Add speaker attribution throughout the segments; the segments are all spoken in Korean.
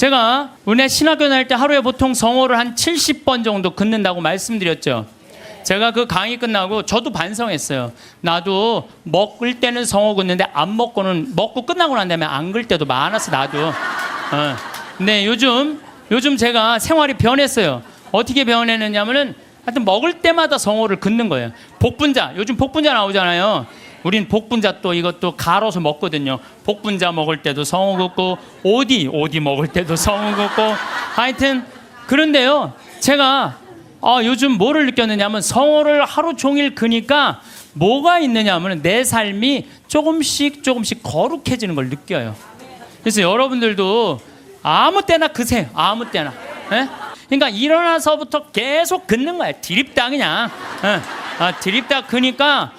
Speaker 1: 제가 은혜 신학교 다닐 때 하루에 보통 성호를 한 70번 정도 긋는다고 말씀드렸죠. 제가 그 강의 끝나고 저도 반성했어요. 나도 먹을 때는 성호 긋는데 안 먹고는, 먹고 끝나고 난 다음에 안 글 때도 많았어 나도. 근데 요즘 제가 생활이 변했어요. 어떻게 변했느냐면은 하여튼 먹을 때마다 성호를 긋는 거예요. 복분자, 요즘 복분자 나오잖아요. 우린 복분자 또 이것도 갈아서 먹거든요. 복분자 먹을 때도 성호 긋고, 오디 먹을 때도 성호 긋고, 하여튼 그런데요, 제가 요즘 뭐를 느꼈느냐면 성호를 하루 종일 그니까 뭐가 있느냐면 내 삶이 조금씩 거룩해지는 걸 느껴요. 그래서 여러분들도 아무 때나 그세요. 아무 때나. 예? 그러니까 일어나서부터 계속 긋는 거야. 드립다 그냥. 드립다 그니까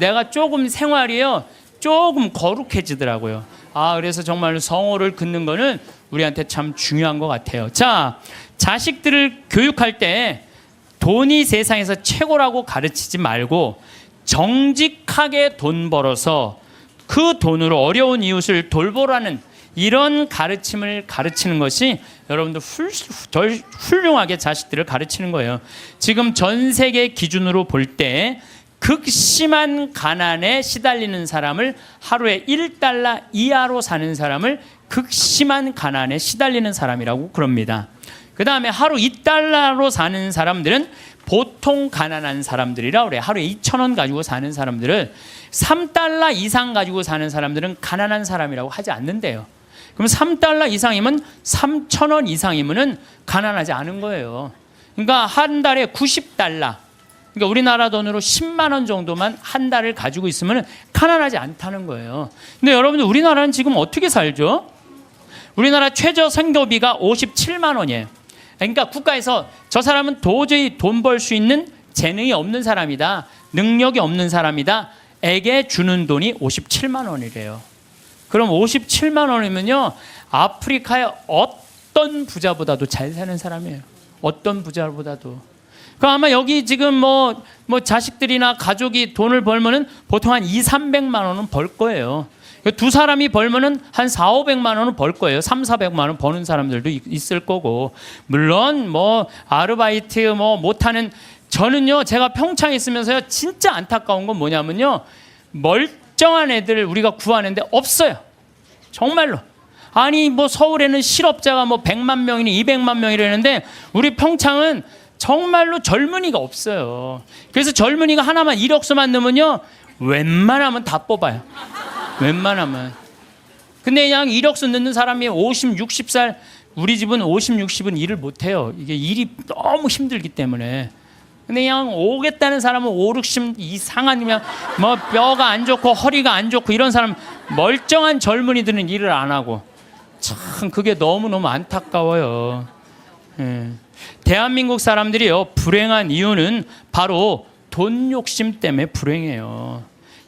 Speaker 1: 내가 조금 생활이요, 조금 거룩해지더라고요. 그래서 정말 성호를 긋는 거는 우리한테 참 중요한 것 같아요. 자, 자식들을 교육할 때 돈이 세상에서 최고라고 가르치지 말고 정직하게 돈 벌어서 그 돈으로 어려운 이웃을 돌보라는 이런 가르침을 가르치는 것이 여러분들 훌륭하게 자식들을 가르치는 거예요. 지금 전 세계 기준으로 볼 때 극심한 가난에 시달리는 사람을, 하루에 1달러 이하로 사는 사람을 극심한 가난에 시달리는 사람이라고 그럽니다. 그 다음에 하루 2달러로 사는 사람들은 보통 가난한 사람들이라 그래요. 하루에 2,000원 가지고 사는 사람들을, 3달러 이상 가지고 사는 사람들은 가난한 사람이라고 하지 않는데요. 그럼 3달러 이상이면 3,000원 이상이면은 가난하지 않은 거예요. 그러니까 한 달에 90달러, 그러니까 우리나라 돈으로 10만 원 정도만 한 달을 가지고 있으면 가난하지 않다는 거예요. 근데 여러분들, 우리나라는 지금 어떻게 살죠? 우리나라 최저 생계비가 57만 원이에요. 그러니까 국가에서 저 사람은 도저히 돈 벌 수 있는 재능이 없는 사람이다, 능력이 없는 사람이다, 에게 주는 돈이 57만 원이래요. 그럼 57만 원이면요, 아프리카의 어떤 부자보다도 잘 사는 사람이에요. 어떤 부자보다도. 그럼 아마 여기 지금 뭐 자식들이나 가족이 돈을 벌면은 보통 한 200~300만 원은 벌 거예요. 두 사람이 벌면은 한 400~500만 원은 벌 거예요. 300~400만 원 버는 사람들도 있을 거고. 물론 아르바이트 못하는, 저는요, 제가 평창에 있으면서요, 진짜 안타까운 건 뭐냐면요, 멀쩡한 애들을 우리가 구하는데 없어요. 정말로. 아니 서울에는 실업자가 100만 명이니 200만 명이라는데 우리 평창은 정말로 젊은이가 없어요. 그래서 젊은이가 하나만 이력서만 넣으면요, 웬만하면 다 뽑아요. 웬만하면. 근데 그냥 이력서 넣는 사람이 50, 60살, 우리 집은 50, 60은 일을 못해요. 이게 일이 너무 힘들기 때문에. 근데 그냥 오겠다는 사람은 5, 60 이상한, 그냥 뼈가 안 좋고 허리가 안 좋고 이런 사람, 멀쩡한 젊은이들은 일을 안 하고. 참 그게 너무너무 안타까워요. 대한민국 사람들이요, 불행한 이유는 바로 돈 욕심 때문에 불행해요.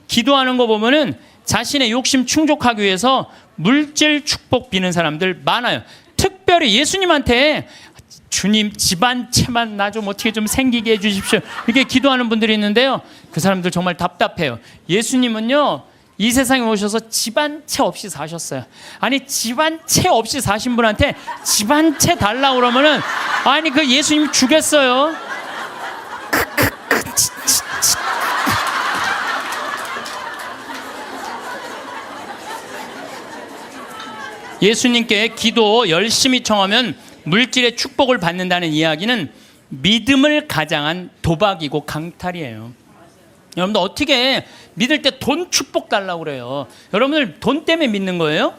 Speaker 1: 기도하는 거 보면은 자신의 욕심 충족하기 위해서 물질 축복 비는 사람들 많아요. 특별히 예수님한테 주님 집안채만 나 좀 어떻게 좀 생기게 해주십시오, 이렇게 기도하는 분들이 있는데요, 그 사람들 정말 답답해요. 예수님은요, 이 세상에 오셔서 집안채 없이 사셨어요. 아니 집안채 없이 사신 분한테 집안채 달라고 그러면은, 아니 그 예수님 주겠어요? 예수님께 기도 열심히 청하면 물질의 축복을 받는다는 이야기는 믿음을 가장한 도박이고 강탈이에요. 여러분들 어떻게 믿을 때 돈 축복 달라고 그래요? 여러분들 돈 때문에 믿는 거예요?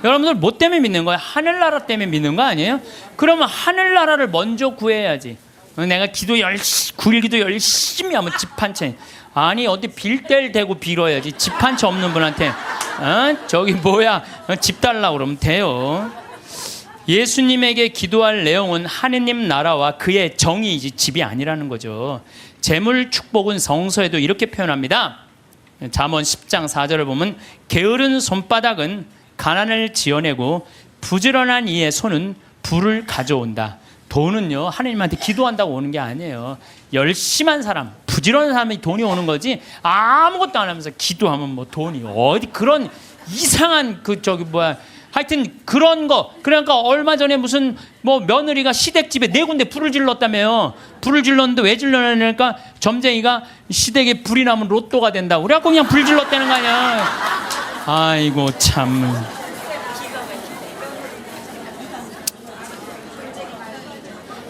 Speaker 1: 여러분들 뭐 때문에 믿는 거예요? 하늘나라 때문에 믿는 거 아니에요? 그러면 하늘나라를 먼저 구해야지. 내가 구일 기도 열심히 하면 집 한 채. 아니 어디 빌 떼를 대고 빌어야지. 집 한 채 없는 분한테 집 달라고 그러면 돼요. 예수님에게 기도할 내용은 하느님 나라와 그의 정의이지 집이 아니라는 거죠. 재물 축복은 성서에도 이렇게 표현합니다. 잠언 10장 4절을 보면, 게으른 손바닥은 가난을 지어내고 부지런한 이의 손은 부를 가져온다. 돈은요, 하느님한테 기도한다고 오는 게 아니에요. 열심한 사람, 부지런한 사람이 돈이 오는 거지, 아무것도 안 하면서 기도하면 돈이 어디, 그런 이상한 하여튼 그런 거. 그러니까 얼마 전에 무슨 뭐 며느리가 시댁집에 4군데 불을 질렀다며요. 불을 질렀는데 왜 질렀냐니까 점쟁이가 시댁에 불이 나면 로또가 된다고. 그래갖고 그냥 불 질렀다는 거 아니야. 아이고 참.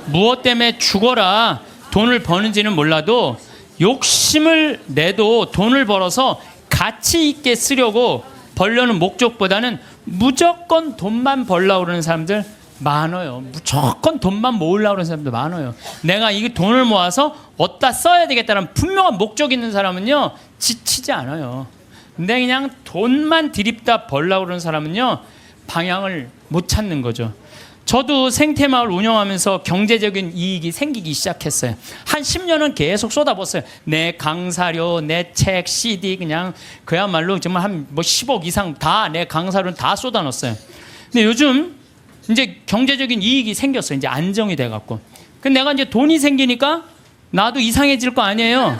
Speaker 1: 무엇 때문에 죽어라 돈을 버는지는 몰라도 욕심을 내도 돈을 벌어서 가치 있게 쓰려고 벌려는 목적보다는 무조건 돈만 벌려고 그러는 사람들 많아요. 무조건 돈만 모으려고 그러는 사람들 많아요. 내가 이 돈을 모아서 어디다 써야 되겠다는 분명한 목적이 있는 사람은요 지치지 않아요. 근데 그냥 돈만 들이다 벌려고 그러는 사람은요 방향을 못 찾는 거죠. 저도 생태마을 운영하면서 경제적인 이익이 생기기 시작했어요. 한 10년은 계속 쏟아붓어요. 내 강사료, 내 책, CD 그냥 그야말로 정말 한 뭐 10억 이상 다 내 강사료는 다 쏟아넣었어요. 근데 요즘 이제 경제적인 이익이 생겼어요. 이제 안정이 돼갖고. 근데 내가 이제 돈이 생기니까 나도 이상해질 거 아니에요.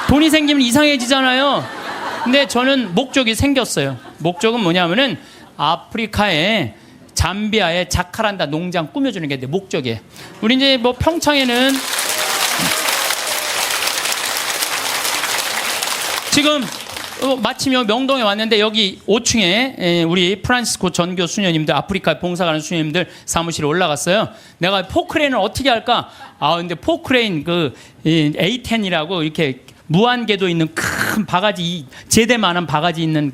Speaker 1: 돈이 생기면 이상해지잖아요. 근데 저는 목적이 생겼어요. 목적은 뭐냐면은 아프리카에 잠비아의 자카란다 농장 꾸며주는 게 내 목적이에요. 우리 이제 뭐 평창에는 지금 마침 명동에 왔는데 여기 5층에 우리 프란시스코 전교 수녀님들 아프리카 봉사 가는 수녀님들 사무실에 올라갔어요. 내가 포크레인을 어떻게 할까? 근데 포크레인 그 A10이라고 이렇게 무한궤도 있는 큰 바가지 제대만한 바가지 있는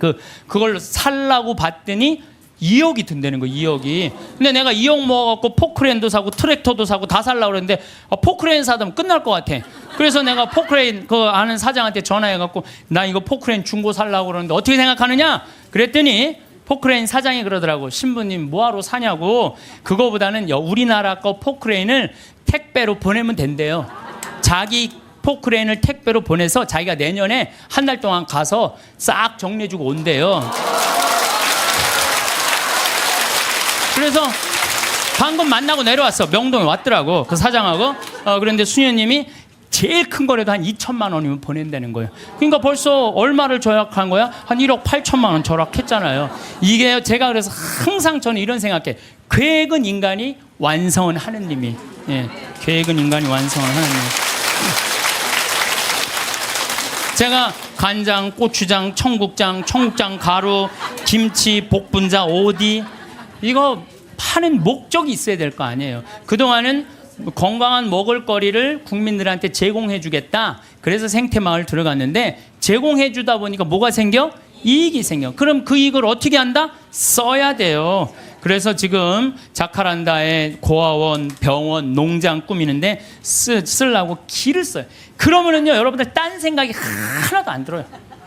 Speaker 1: 그걸 살라고 봤더니 2억이 든다는 거예요. 2억이. 근데 내가 2억 모아갖고 포크레인도 사고 트랙터도 사고 다 살라고 그랬는데 포크레인 사면 끝날 것 같아. 그래서 내가 포크레인 그 아는 사장한테 전화해갖고 나 이거 포크레인 중고 살라고 그러는데 어떻게 생각하느냐? 그랬더니 포크레인 사장이 그러더라고. 신부님 뭐하러 사냐고. 그거보다는 우리나라 거 포크레인을 택배로 보내면 된대요. 자기 포크레인을 택배로 보내서 자기가 내년에 한 달 동안 가서 싹 정리해주고 온대요. 그래서 방금 만나고 내려왔어. 명동에 왔더라고. 그 사장하고. 그런데 수녀님이 제일 큰 거라도 한 2천만 원이면 보낸다는 거예요. 그러니까 벌써 얼마를 절약한 거야? 한 1억 8천만 원 절약했잖아요. 이게 제가 그래서 항상 저는 이런 생각해. 계획은 인간이 완성은 하느님이. 예, 계획은 인간이 완성은 하느님. 제가 간장, 고추장, 청국장, 가루, 김치, 복분자, 오디 이거 파는 목적이 있어야 될 거 아니에요. 그동안은 건강한 먹을거리를 국민들한테 제공해 주겠다. 그래서 생태마을 들어갔는데 제공해 주다 보니까 뭐가 생겨? 이익이 생겨. 그럼 그 이익을 어떻게 한다? 써야 돼요. 그래서 지금 자카란다에 고아원, 병원, 농장 꾸미는데 쓰려고 길을 써요. 그러면은요 여러분들 딴 생각이 하나도 안 들어요.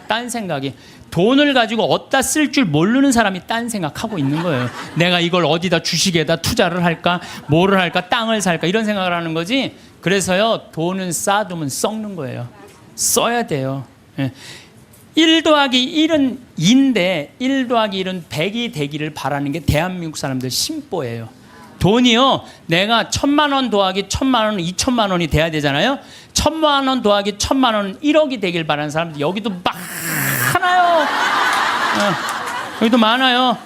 Speaker 1: 딴 생각이. 돈을 가지고 어디다 쓸 줄 모르는 사람이 딴 생각하고 있는 거예요. 내가 이걸 어디다 주식에다 투자를 할까? 뭐를 할까? 땅을 살까? 이런 생각을 하는 거지. 그래서요 돈은 쌓아두면 썩는 거예요. 써야 돼요. 1 더하기 1은 2인데 1 더하기 1은 100이 되기를 바라는 게 대한민국 사람들 심보예요. 돈이요 내가 1,000만 원 더하기 1,000만 원은 2,000만 원이 돼야 되잖아요. 1,000만 원 더하기 1,000만 원은 1억이 되길 바라는 사람들 여기도 많아요. 여기도 많아요.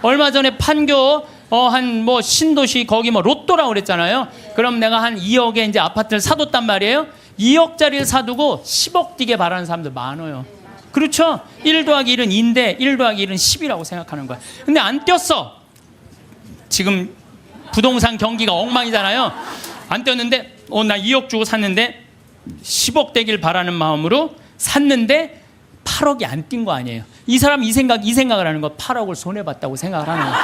Speaker 1: 얼마 전에 판교 한 뭐 신도시 거기 뭐 로또라고 그랬잖아요. 그럼 내가 한 2억에 이제 아파트를 사뒀단 말이에요. 2억짜리를 사두고 10억 뛰게 바라는 사람들 많아요. 그렇죠? 1 더하기 1은 2인데 1 더하기 1은 10이라고 생각하는 거야. 근데 안 뛰었어. 지금 부동산 경기가 엉망이잖아요. 안 뛰었는데 나 2억 주고 샀는데 10억 되길 바라는 마음으로 샀는데 8억이 안 뛴 거 아니에요. 이 사람 이 생각을 하는 거 8억을 손해봤다고 생각을 하는 거예요.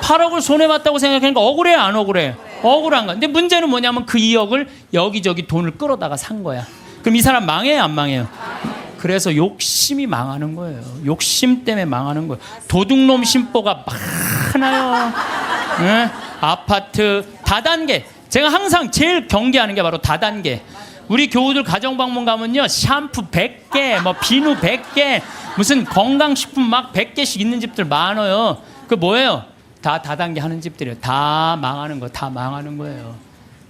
Speaker 1: 8억을 손해봤다고 생각하니까 억울해 안 억울해? 억울한 거야. 근데 문제는 뭐냐면 그 2억을 여기저기 돈을 끌어다가 산 거야. 그럼 이 사람 망해요 안 망해요? 그래서 욕심이 망하는 거예요. 욕심 때문에 망하는 거예요. 도둑놈 심보가 많아요. 네? 아파트 다단계. 제가 항상 제일 경계하는 게 바로 다단계. 우리 교우들 가정방문 가면요 샴푸 100개 뭐 비누 100개 무슨 건강식품 막 100개씩 있는 집들 많아요. 그 뭐예요? 다 다단계 하는 집들이에요. 다 망하는 거, 다 망하는 거예요.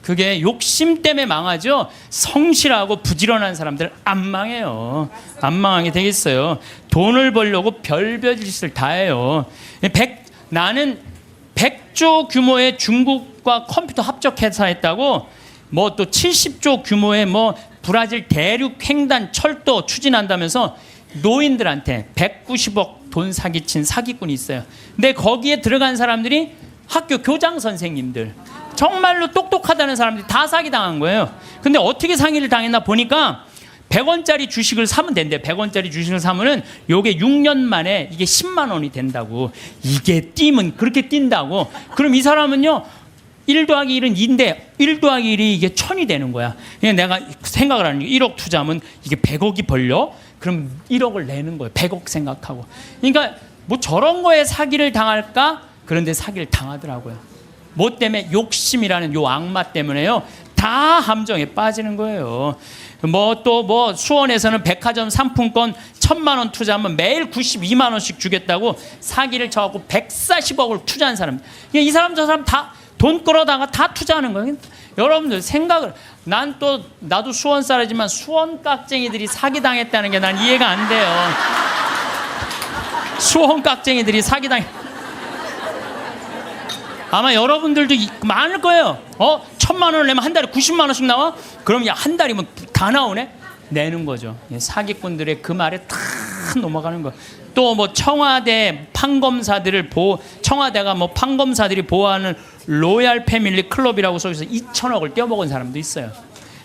Speaker 1: 그게 욕심 때문에 망하죠. 성실하고 부지런한 사람들 안 망해요. 안 망하게 되겠어요. 돈을 벌려고 별별 짓을 다 해요. 나는 100조 규모의 중국과 컴퓨터 합작 회사 했다고 뭐 또 70조 규모의 뭐 브라질 대륙 횡단 철도 추진한다면서 노인들한테 190억 돈 사기친 사기꾼이 있어요. 근데 거기에 들어간 사람들이 학교 교장 선생님들, 정말로 똑똑하다는 사람들이 다 사기당한 거예요. 근데 어떻게 상의를 당했나 보니까 100원짜리 주식을 사면 된대. 100원짜리 주식을 사면은 요게 6년 만에 이게 10만 원이 된다고. 이게 뛰면 그렇게 뛴다고. 그럼 이 사람은요 1 더하기 1은 2인데 1 더하기 1이 이게 1000이 되는 거야. 그냥 내가 생각을 하는 게 1억 투자하면 이게 100억이 벌려? 그럼 1억을 내는 거예요. 100억 생각하고. 그러니까 뭐 저런 거에 사기를 당할까? 그런데 사기를 당하더라고요. 뭐 때문에? 욕심이라는 요 악마 때문에요. 다 함정에 빠지는 거예요. 뭐 또 뭐 수원에서는 백화점 상품권 1000만 원 투자하면 매일 92만 원씩 주겠다고 사기를 쳐갖고 140억을 투자한 사람. 이 사람 저 사람 다 돈 끌어다가 다 투자하는 거예요. 여러분들 생각을, 나도 수원 사람이지만 수원 깍쟁이들이 사기당했다는 게 난 이해가 안 돼요. 수원 깍쟁이들이 사기당했. 아마 여러분들도 많을 거예요. 1000만 원을 내면 한 달에 90만 원씩 나와? 그럼 야, 한 달이면 다 나오네? 내는 거죠. 사기꾼들의 그 말에 다 넘어가는 거. 또 뭐 청와대 판검사들을 청와대가 뭐 판검사들이 보호하는 로얄 패밀리 클럽이라고 써있어서 2천억을 떼어먹은 사람도 있어요.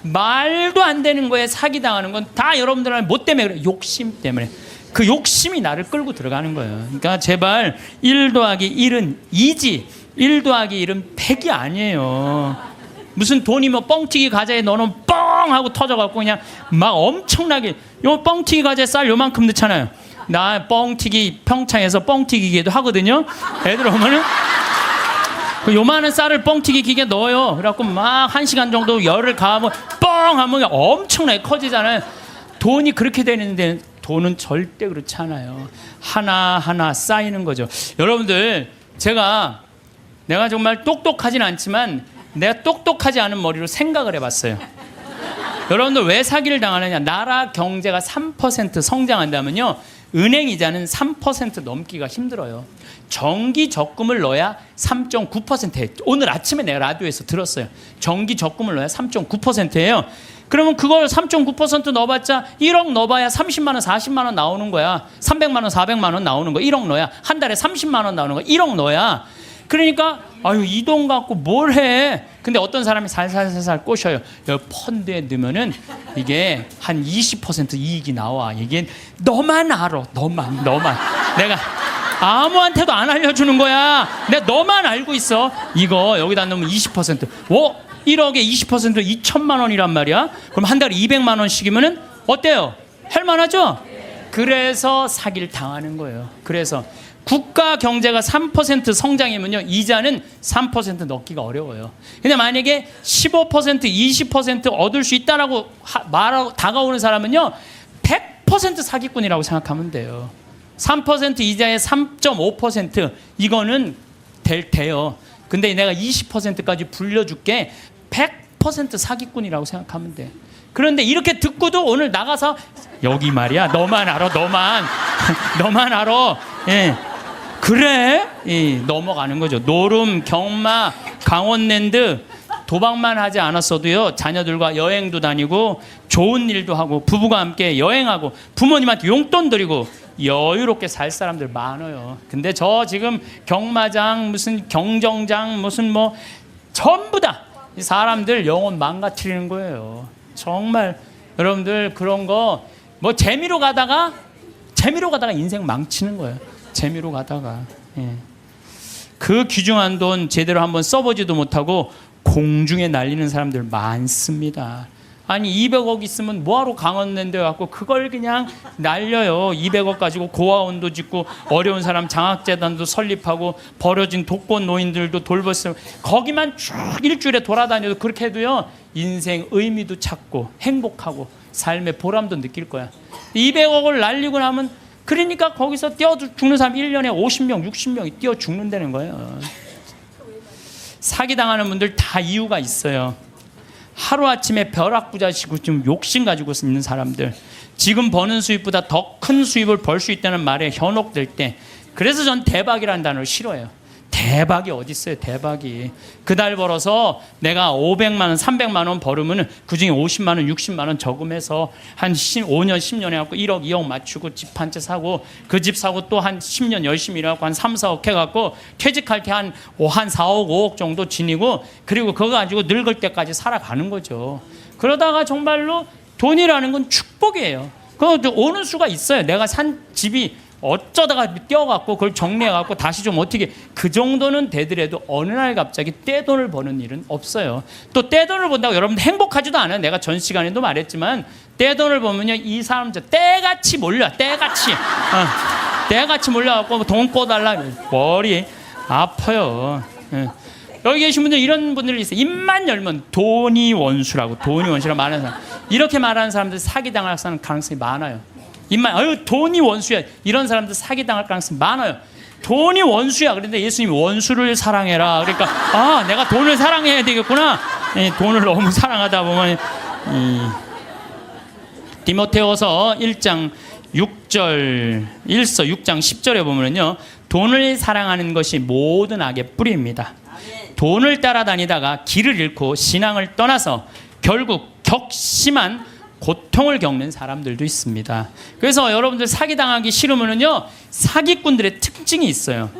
Speaker 1: 말도 안 되는 거에 사기당하는 건 다 여러분들은 뭐 때문에 그래? 욕심 때문에. 그 욕심이 나를 끌고 들어가는 거예요. 그러니까 제발 1 더하기 1은 2지 1 더하기 1은 100이 아니에요. 무슨 돈이 뭐 뻥튀기 과자에 넣어놓으면 뻥 하고 터져갖고 그냥 막 엄청나게, 요 뻥튀기 과자에 쌀 요만큼 넣잖아요. 나 뻥튀기 평창에서 뻥튀기 기계도 하거든요. 애들 오면은 그 요만한 쌀을 뻥튀기 기계에 넣어요. 그래갖고 막 1시간 정도 열을 가하면 뻥 하면 엄청나게 커지잖아요. 돈이 그렇게 되는데 돈은 절대 그렇지 않아요. 하나하나 쌓이는 거죠. 여러분들, 내가 정말 똑똑하진 않지만 내가 똑똑하지 않은 머리로 생각을 해봤어요. 여러분들 왜 사기를 당하느냐? 나라 경제가 3% 성장한다면요, 은행 이자는 3% 넘기가 힘들어요. 정기 적금을 넣어야 3.9%예요. 오늘 아침에 내가 라디오에서 들었어요. 정기 적금을 넣어야 3.9%예요. 그러면 그걸 3.9% 넣어봤자 1억 넣어봐야 30만 원, 40만 원 나오는 거야. 300만 원, 400만 원 나오는 거야. 1억 넣어야. 한 달에 30만 원 나오는 거야. 1억 넣어야. 그러니까 아유, 이 돈 갖고 뭘 해? 근데 어떤 사람이 살살살살 꼬셔요. 여기 펀드에 넣으면은 이게 한 20% 이익이 나와. 이게 너만 알아. 너만. 내가 아무한테도 안 알려주는 거야. 내가 너만 알고 있어. 이거 여기다 넣으면 20%. 1억에 20% 2천만 원이란 말이야. 그럼 한 달에 200만 원씩이면은 어때요? 할만하죠? 그래서 사기를 당하는 거예요. 그래서 국가 경제가 3% 성장이면요, 이자는 3% 넣기가 어려워요. 근데 만약에 15%, 20% 얻을 수 있다라고 말하고 다가오는 사람은요, 100% 사기꾼이라고 생각하면 돼요. 3% 이자에 3.5% 이거는 돼요. 근데 내가 20%까지 불려줄게. 100% 사기꾼이라고 생각하면 돼. 그런데 이렇게 듣고도 오늘 나가서 여기 말이야, 너만 알아, 너만 알아. 예. 그래? 넘어가는 거죠. 노름, 경마, 강원랜드 도박만 하지 않았어도요, 자녀들과 여행도 다니고 좋은 일도 하고 부부가 함께 여행하고 부모님한테 용돈 드리고 여유롭게 살 사람들 많아요. 근데 저 지금 경마장, 무슨 경정장, 무슨 뭐 전부 다 이 사람들 영혼 망가뜨리는 거예요. 정말 여러분들 그런 거 뭐 재미로 가다가 인생 망치는 거예요. 재미로 가다가. 예. 그 귀중한 돈 제대로 한번 써보지도 못하고 공중에 날리는 사람들 많습니다. 아니 200억 있으면 뭐하러 강원랜드 갖고 그걸 그냥 날려요. 200억 가지고 고아원도 짓고 어려운 사람 장학재단도 설립하고 버려진 독거 노인들도 돌봤어요. 거기만 쭉 일주일에 돌아다녀도 그렇게 해도요, 인생 의미도 찾고 행복하고 삶의 보람도 느낄 거야. 200억을 날리고 나면, 그러니까 거기서 뛰어 죽는 사람 1년에 50명, 60명이 뛰어 죽는다는 거예요. 사기당하는 분들 다 이유가 있어요. 하루아침에 벼락부자시고 좀 욕심 가지고 있는 사람들, 지금 버는 수입보다 더 큰 수입을 벌 수 있다는 말에 현혹될 때, 그래서 전 대박이라는 단어를 싫어해요. 대박이 어디 있어요? 대박이. 그달 벌어서 내가 500만 원, 300만 원 벌으면 그중에 50만 원, 60만 원 저금해서 한 5년, 10년 해갖고 1억, 2억 맞추고 집 한 채 사고, 그 집 사고 또 한 10년 열심히 일해갖고 한 3, 4억 해갖고 퇴직할 때 한 4억, 5억 정도 지니고, 그리고 그거 가지고 늙을 때까지 살아가는 거죠. 그러다가 정말로 돈이라는 건 축복이에요. 그거 오는 수가 있어요. 내가 산 집이 어쩌다가 떼어갖고 그걸 정리해갖고 다시 좀 어떻게, 그 정도는 되더라도 어느 날 갑자기 떼돈을 버는 일은 없어요. 또 떼돈을 번다고 여러분들 행복하지도 않아요. 내가 전 시간에도 말했지만 떼돈을 보면요, 이 사람들 때같이 몰려. 때같이 때같이 몰려갖고 돈 꿔달라, 머리 아파요. 여기 계신 분들 이런 분들이 있어요. 입만 열면 돈이 원수라고, 돈이 원수라고 말하는 사람, 이렇게 말하는 사람들 사기당할 가능성이 많아요. 입만, 아유 돈이 원수야, 이런 사람들 사기당할 가능성이 많아요. 돈이 원수야. 그런데 예수님이 원수를 사랑해라. 그러니까 아, 내가 돈을 사랑해야 되겠구나. 돈을 너무 사랑하다 보면 디모데후서 1장 6절, 1서 6장 10절에 보면요, 돈을 사랑하는 것이 모든 악의 뿌리입니다. 돈을 따라다니다가 길을 잃고 신앙을 떠나서 결국 격심한 고통을 겪는 사람들도 있습니다. 그래서 여러분들 사기당하기 싫으면요, 사기꾼들의 특징이 있어요.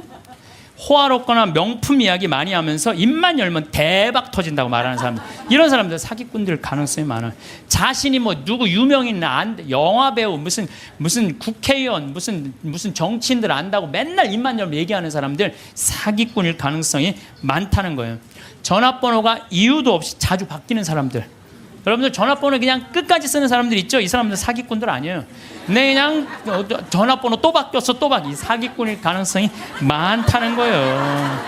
Speaker 1: 호화롭거나 명품 이야기 많이 하면서 입만 열면 대박 터진다고 말하는 사람들, 이런 사람들 사기꾼들 가능성이 많아요. 자신이 뭐 누구 유명인이나 영화배우, 무슨 국회의원, 무슨 정치인들 안다고 맨날 입만 열면 얘기하는 사람들 사기꾼일 가능성이 많다는 거예요. 전화번호가 이유도 없이 자주 바뀌는 사람들, 여러분들 전화번호 그냥 끝까지 쓰는 사람들 있죠? 이 사람들 사기꾼들 아니에요. 근데 그냥 전화번호 또 바뀌었어, 또 바뀌. 사기꾼일 가능성이 많다는 거예요.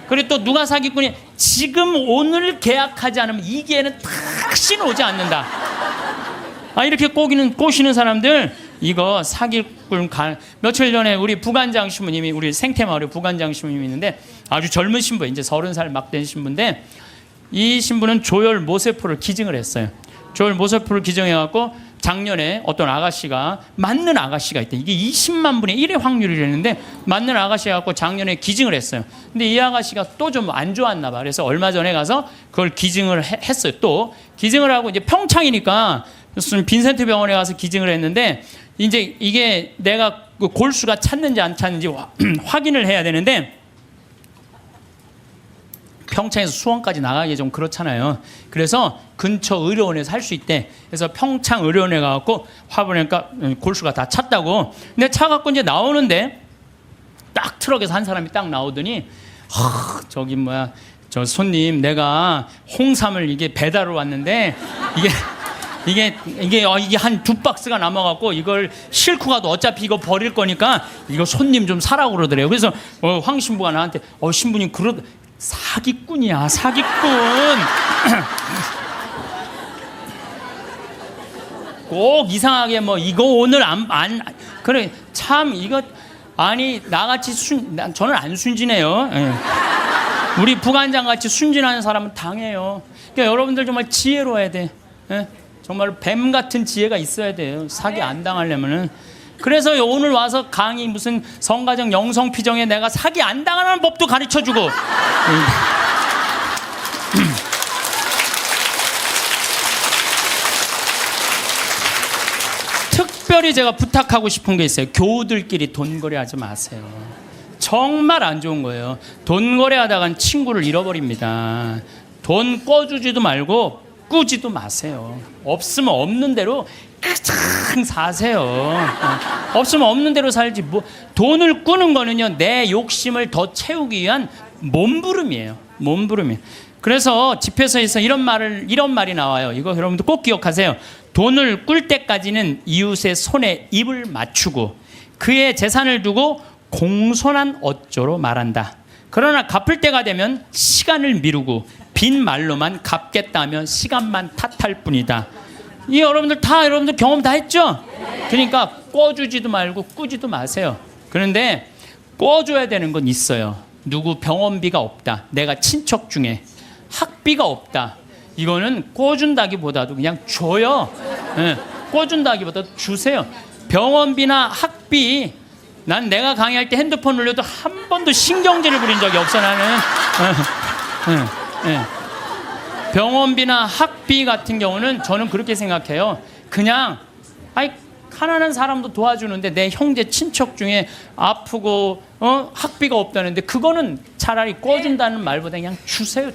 Speaker 1: 그리고 또 누가 사기꾼이, 지금 오늘 계약하지 않으면 이 기회는 다시 오지 않는다. 이렇게 꼬시는 사람들, 이거 사기꾼. 며칠 전에 우리 부관장 신부님이, 우리 생태마을에 부관장 신부님이 있는데 아주 젊은 신부, 이제 30살 막 된 신부인데, 이 신부는 조혈 모세포를 기증을 했어요. 조혈 모세포를 기증해갖고 작년에 어떤 아가씨가, 맞는 아가씨가 있대. 이게 20만 분의 1의 확률이랬는데 맞는 아가씨가 갖고 작년에 기증을 했어요. 근데 이 아가씨가 또 좀 안 좋았나 봐. 그래서 얼마 전에 가서 그걸 기증을 했어요. 또 기증을 하고, 이제 평창이니까 무슨 빈센트 병원에 가서 기증을 했는데, 이제 이게 내가 그 골수가 찼는지 안 찼는지 확인을 해야 되는데, 평창에서 수원까지 나가기 좀 그렇잖아요. 그래서 근처 의료원에서 할 수 있대. 그래서 평창 의료원에 가갖고 화보니까 골수가 다 찼다고. 근데 차 갖고 이제 나오는데 딱 트럭에서 한 사람이 딱 나오더니, 저기 뭐야, 저 손님, 내가 홍삼을 이게 배달을 왔는데 이게 한 2박스가 남아갖고 이걸 싣고 가도 어차피 이거 버릴 거니까 이거 손님 좀 사라고 그러더래요. 그래서 황 신부가 나한테, 신부님 사기꾼이야, 사기꾼. 꼭 이상하게 뭐 이거 오늘 그래, 참 이거, 아니 나같이 저는 안 순진해요. 우리 부관장 같이 순진한 사람은 당해요. 그러니까 여러분들 정말 지혜로워야 돼. 정말 뱀 같은 지혜가 있어야 돼요. 사기 안 당하려면은. 그래서 오늘 와서 강의, 무슨 성가정 영성피정에 내가 사기 안 당하는 법도 가르쳐주고. 특별히 제가 부탁하고 싶은 게 있어요. 교우들끼리 돈거래하지 마세요. 정말 안 좋은 거예요. 돈거래하다간 친구를 잃어버립니다. 돈 꿔주지도 말고 꾸지도 마세요. 없으면 없는 대로 그냥 사세요. 없으면 없는 대로 살지. 뭐 돈을 꾸는 거는요, 내 욕심을 더 채우기 위한 몸부림이에요. 몸부림이. 그래서 집회서에서 이런 말이 나와요. 이거 여러분들 꼭 기억하세요. 돈을 꿀 때까지는 이웃의 손에 입을 맞추고 그의 재산을 두고 공손한 어조로 말한다. 그러나 갚을 때가 되면 시간을 미루고 빈 말로만 갚겠다면 시간만 탓할 뿐이다. 이 여러분들 경험 다 했죠? 그러니까 꿔주지도 말고 꾸지도 마세요. 그런데 꿔줘야 되는 건 있어요. 누구 병원비가 없다. 내가 친척 중에 학비가 없다. 이거는 꿔준다기보다도 그냥 줘요. 예, 꿔준다기보다도 주세요. 병원비나 학비, 난 내가 강의할 때 핸드폰 울려도 한 번도 신경질을 부린 적이 없어 나는. 병원비나 학비 같은 경우는 저는 그렇게 생각해요. 그냥 가난한 사람도 도와주는데 내 형제 친척 중에 아프고 학비가 없다는데 그거는 차라리 꿔준다는 말보다 그냥 주세요.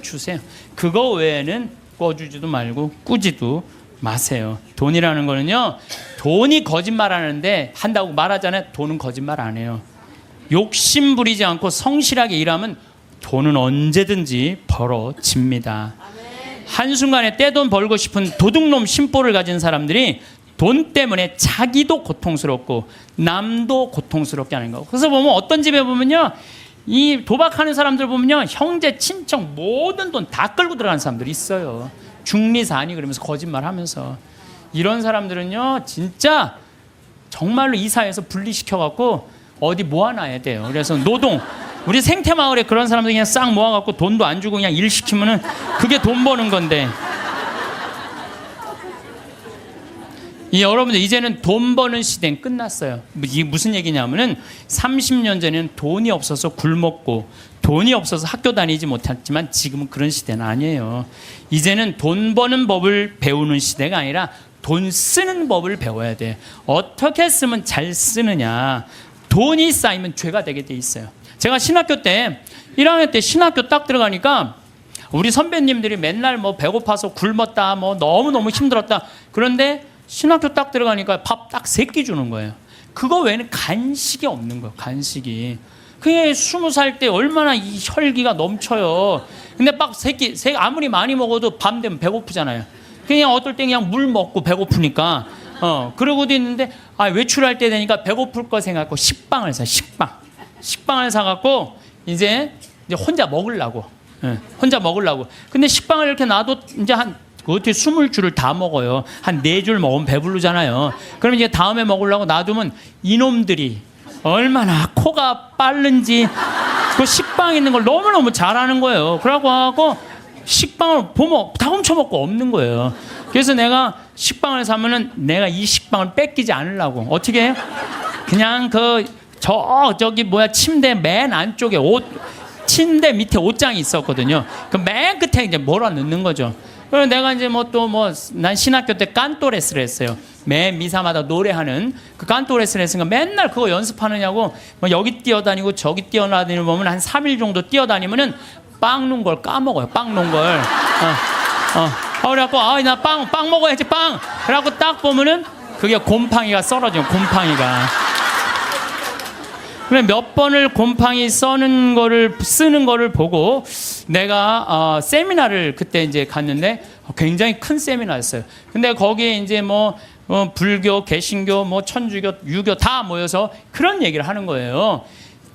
Speaker 1: 그거 외에는 꿔주지도 말고 꾸지도 마세요. 돈이라는 거는요, 돈이 거짓말하는데 한다고 말하잖아요. 돈은 거짓말 안 해요. 욕심 부리지 않고 성실하게 일하면 돈은 언제든지 벌어집니다. 한순간에 떼돈 벌고 싶은 도둑놈 심보를 가진 사람들이 돈 때문에 자기도 고통스럽고 남도 고통스럽게 하는 거. 그래서 보면 어떤 집에 보면요, 이 도박하는 사람들 보면요, 형제 친척 모든 돈 다 끌고 들어가는 사람들이 있어요. 중리사니 그러면서 거짓말하면서. 이런 사람들은요 진짜 정말로 이 사회에서 분리시켜갖고 어디 모아놔야 돼요. 그래서 노동, 우리 생태마을에 그런 사람들 그냥 싹 모아갖고 돈도 안 주고 그냥 일 시키면은 그게 돈 버는 건데. 여러분들 이제는 돈 버는 시대는 끝났어요. 이게 무슨 얘기냐면은 30년 전에는 돈이 없어서 굶었고 돈이 없어서 학교 다니지 못했지만 지금은 그런 시대는 아니에요. 이제는 돈 버는 법을 배우는 시대가 아니라 돈 쓰는 법을 배워야 돼. 어떻게 쓰면 잘 쓰느냐. 돈이 쌓이면 죄가 되게 돼 있어요. 제가 신학교 때 1학년 때 신학교 딱 들어가니까 우리 선배님들이 맨날 뭐 배고파서 굶었다, 뭐 너무너무 힘들었다. 그런데 신학교 딱 들어가니까 밥 딱 3끼 주는 거예요. 그거 외에는 간식이 없는 거예요. 간식이. 그게 20살 때 얼마나 이 혈기가 넘쳐요. 근데 밥 3끼, 아무리 많이 먹어도 밤 되면 배고프잖아요. 그냥 어떨 때 그냥 물 먹고 배고프니까. 그러고도 있는데 외출할 때 되니까 배고플 거 생각하고 식빵을 사. 식빵을 사갖고 이제 혼자 먹으려고. 혼자 먹으려고. 근데 식빵을 이렇게 놔도 이제 어떻게 20줄을 다 먹어요. 한 4줄 먹으면 배부르잖아요. 그럼 이제 다음에 먹으려고 놔두면 이놈들이 얼마나 코가 빠른지 그 식빵 있는 걸 너무너무 잘하는 거예요. 그러고 식빵을 보면 다 훔쳐먹고 없는 거예요. 그래서 내가 식빵을 사면은 내가 이 식빵을 뺏기지 않으려고 어떻게 해요? 그냥 저기 침대 맨 안쪽에 침대 밑에 옷장이 있었거든요. 그 맨 끝에 이제 몰아 넣는 거죠. 그래서 내가 이제 난 신학교 때 깐또레스를 했어요. 매 미사마다 노래하는 그 깐또레스를 했으니까 맨날 그거 연습하느냐고 여기 뛰어다니고 저기 뛰어다니고 보면 한 3일 정도 뛰어다니면은 빵 놓은 걸 까먹어요. 빵 놓은 걸. 그래갖고 나 빵 먹어야지 빵. 그래갖고 딱 보면은 그게 곰팡이가 썰어져요. 곰팡이가. 그래 몇 번을 곰팡이 쓰는 거를 보고 내가 세미나를 그때 이제 갔는데 굉장히 큰 세미나였어요. 근데 거기에 이제 불교, 개신교, 천주교, 유교 다 모여서 그런 얘기를 하는 거예요.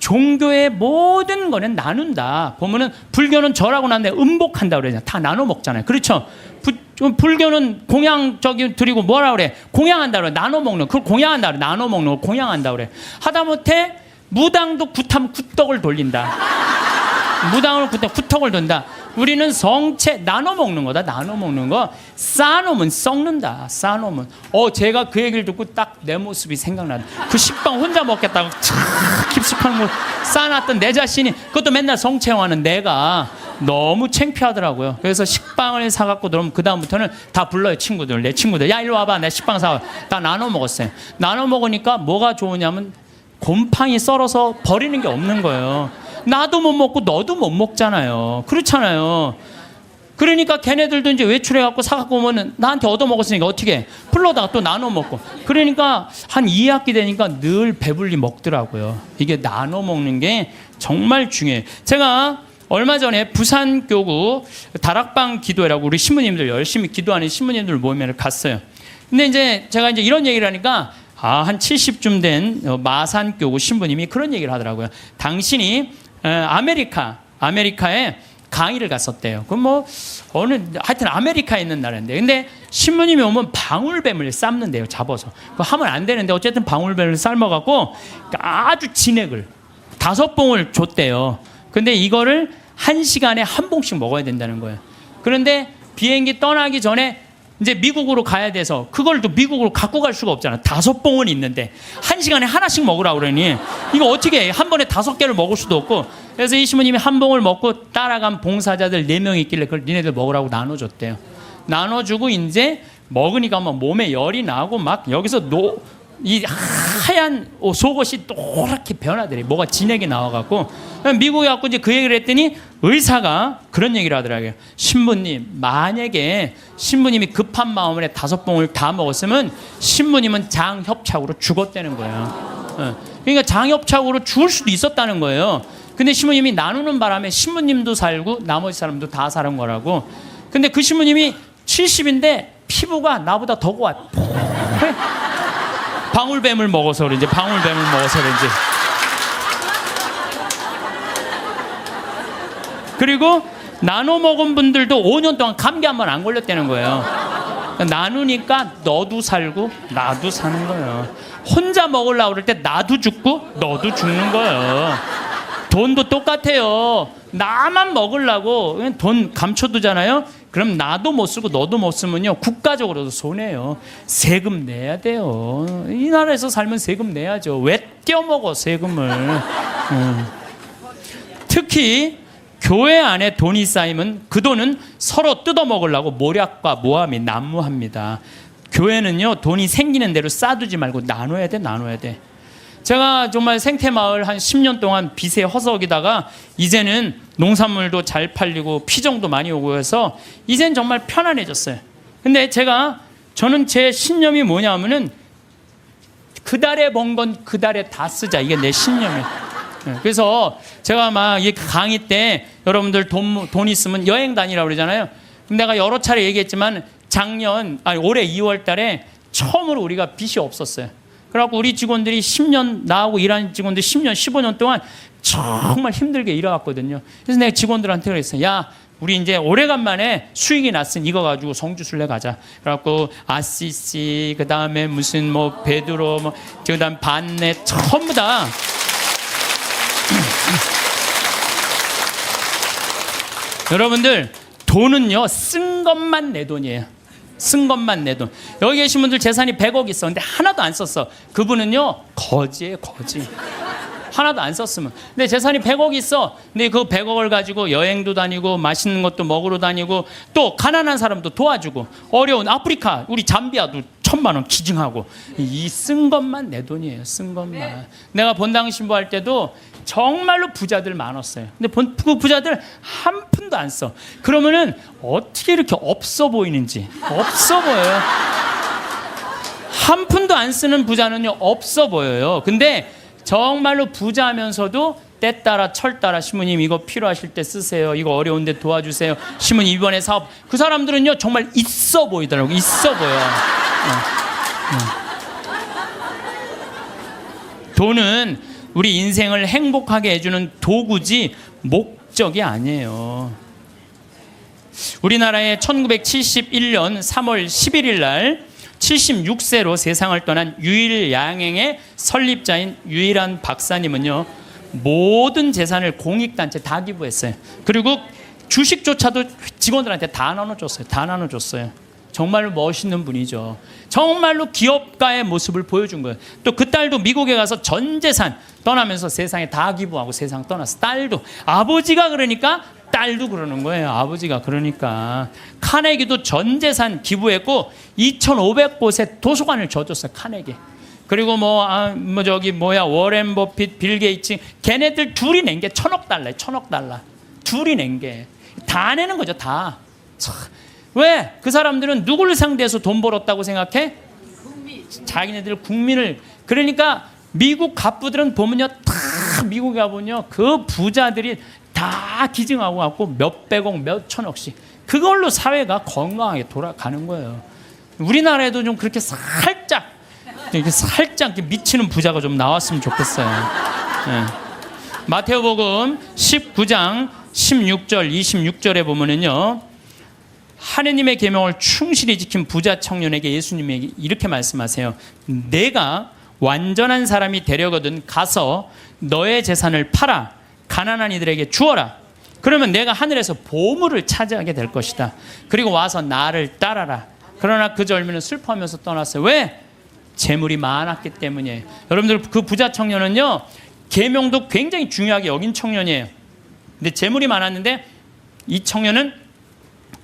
Speaker 1: 종교의 모든 거는 나눈다. 보면은 불교는 절하고 난 다음에 음복한다 그러잖아요. 다 나눠 먹잖아요. 그렇죠? 불교는 공양 드리고 뭐라 그래? 공양한다 그래. 나눠 먹는. 그걸 공양한다 그래. 나눠 먹는 걸 공양한다 그래. 하다못해 무당도 굿하면 굿덕을 돌린다. 무당을 굿덕을 돈다. 우리는 성체 나눠 먹는 거다. 나눠 먹는 거. 쌓아놓으면 썩는다. 쌓아놓으면. 제가 그 얘기를 듣고 딱 내 모습이 생각나다. 그 식빵 혼자 먹겠다고 깊숙한 걸 쌓아놨던 내 자신이 그것도 맨날 성체화하는 내가 너무 창피하더라고요. 그래서 식빵을 사갖고 들어오면 그 다음부터는 다 불러요. 친구들. 내 친구들. 야 일로 와봐. 내 식빵 사와. 다 나눠 먹었어요. 나눠 먹으니까 뭐가 좋으냐면 곰팡이 썰어서 버리는 게 없는 거예요. 나도 못 먹고 너도 못 먹잖아요. 그렇잖아요. 그러니까 걔네들도 이제 외출해갖고 사갖고 오면은 나한테 얻어먹었으니까 어떻게 해? 풀러다가 또 나눠 먹고. 그러니까 한 2학기 되니까 늘 배불리 먹더라고요. 이게 나눠 먹는 게 정말 중요해요. 제가 얼마 전에 부산교구 다락방 기도회라고 우리 신부님들 열심히 기도하는 신부님들 모임에 갔어요. 근데 이제 제가 이제 이런 얘기를 하니까 한 70쯤 된 마산교구 신부님이 그런 얘기를 하더라고요. 당신이 아메리카에 강의를 갔었대요. 그럼 하여튼 아메리카에 있는 나라인데, 근데 신부님이 오면 방울뱀을 삶는데요. 잡아서. 그거 하면 안 되는데 어쨌든 방울뱀을 삶아갖고 아주 진액을 5봉을 줬대요. 근데 이거를 1시간에 1봉씩 먹어야 된다는 거예요. 그런데 비행기 떠나기 전에 이제 미국으로 가야 돼서 그걸 또 미국으로 갖고 갈 수가 없잖아. 5봉은 있는데 1시간에 하나씩 먹으라고 그러니 이거 어떻게 해? 한 번에 5개를 먹을 수도 없고. 그래서 이 시부님이 한 봉을 먹고 따라간 봉사자들 4명 있길래 그걸 니네들 먹으라고 나눠줬대요. 나눠주고 이제 먹으니까 막 몸에 열이 나고 막 여기서 이 하얀 속옷이 노랗게 변하더래. 뭐가 진하게 나와갖고 미국에 갖고 이제 그 얘기를 했더니 의사가 그런 얘기를 하더라고요. 신부님, 만약에 신부님이 급한 마음에 5봉을 다 먹었으면 신부님은 장협착으로 죽었다는 거예요. 그러니까 장협착으로 죽을 수도 있었다는 거예요. 근데 신부님이 나누는 바람에 신부님도 살고 나머지 사람도 다 사는 거라고. 근데 그 신부님이 70인데 피부가 나보다 더 고와. 방울뱀을 먹어서 그런지 그리고 나눠 먹은 분들도 5년 동안 감기 한 번 안 걸렸다는 거예요. 나누니까 너도 살고 나도 사는 거예요. 혼자 먹으려고 그럴 때 나도 죽고 너도 죽는 거예요. 돈도 똑같아요. 나만 먹으려고 돈 감춰두잖아요. 그럼 나도 못 쓰고 너도 못 쓰면요, 국가적으로도 손해요. 세금 내야 돼요. 이 나라에서 살면 세금 내야죠. 왜 떼어먹어 세금을. 특히 교회 안에 돈이 쌓이면 그 돈은 서로 뜯어먹으려고 모략과 모함이 난무합니다. 교회는요, 돈이 생기는 대로 쌓아두지 말고 나눠야 돼. 제가 정말 생태마을 한 10년 동안 빚에 허석이다가 이제는 농산물도 잘 팔리고 피정도 많이 오고 해서 이젠 정말 편안해졌어요. 근데 저는 제 신념이 뭐냐면은 그 달에 번 건 그 달에 다 쓰자. 이게 내 신념이에요. 그래서 제가 막 이 강의 때 여러분들 돈 있으면 여행 다니라고 그러잖아요. 내가 여러 차례 얘기했지만 올해 2월 달에 처음으로 우리가 빚이 없었어요. 그래갖고 우리 직원들이 10년, 나하고 일하는 직원들 10년, 15년 동안 정말 힘들게 일해왔거든요. 그래서 내가 직원들한테 그랬어요. 야, 우리 이제 오래간만에 수익이 났으니 이거 가지고 성주순례 가자. 그래갖고 아시시, 그 다음에 무슨 뭐 베드로, 그 다음 반내, 전부 다. 여러분들, 돈은요, 쓴 것만 내 돈이에요. 쓴 것만 내 돈. 여기 계신 분들 재산이 100억 있어. 근데 하나도 안 썼어. 그분은요, 거지예요, 거지. 하나도 안 썼으면. 근데 재산이 100억 있어. 근데 그 100억을 가지고 여행도 다니고 맛있는 것도 먹으러 다니고 또 가난한 사람도 도와주고 어려운 아프리카, 우리 잠비아도 1,000만 원 기증하고. 이 쓴 것만 내 돈이에요, 쓴 것만. 내가 본당 신부할 때도 정말로 부자들 많았어요. 근데 그 부자들 한 푼도 안 써. 그러면은 어떻게 이렇게 없어 보이는지. 없어 보여요. 한 푼도 안 쓰는 부자는요, 없어 보여요. 근데 정말로 부자면서도 때 따라 철 따라 신부님 이거 필요하실 때 쓰세요. 이거 어려운데 도와주세요. 신부님 이번에 사업. 그 사람들은요, 정말 있어 보이더라고요. 있어 보여요. 돈은 우리 인생을 행복하게 해주는 도구지 목적이 아니에요. 우리나라에 1971년 3월 11일 날 76세로 세상을 떠난 유일양행의 설립자인 유일한 박사님은요, 모든 재산을 공익단체 다 기부했어요. 그리고 주식조차도 직원들한테 다 나눠줬어요. 정말로 멋있는 분이죠. 정말로 기업가의 모습을 보여준 거예요. 또 그 딸도 미국에 가서 전 재산 떠나면서 세상에 다 기부하고 세상 떠났어. 딸도. 아버지가 그러니까 딸도 그러는 거예요. 아버지가 그러니까. 카네기도 전 재산 기부했고 2,500곳에 도서관을 져줬어요. 카네기. 그리고 워렌 버핏, 빌 게이츠, 걔네들 둘이 낸 게 1,000억 달러예요. 1,000억 달러. 둘이 낸 게. 다 내는 거죠, 다. 왜? 그 사람들은 누구를 상대해서 돈 벌었다고 생각해? 자기네들 국민을. 그러니까 미국 갑부들은 보면요, 다 미국에 가보면요, 그 부자들이 다 기증하고 갖고 몇백억, 몇천억씩. 그걸로 사회가 건강하게 돌아가는 거예요. 우리나라에도 좀 그렇게 살짝 이렇게 미치는 부자가 좀 나왔으면 좋겠어요. 네. 마태복음 19장 16절, 26절에 보면은요, 하느님의 계명을 충실히 지킨 부자 청년에게 예수님이 이렇게 말씀하세요. 내가 완전한 사람이 되려거든 가서 너의 재산을 팔아 가난한 이들에게 주어라. 그러면 내가 하늘에서 보물을 차지하게 될 것이다. 그리고 와서 나를 따라라. 그러나 그 젊은이는 슬퍼하면서 떠났어요. 왜? 재물이 많았기 때문이에요. 여러분들 그 부자 청년은요, 계명도 굉장히 중요하게 여긴 청년이에요. 근데 재물이 많았는데 이 청년은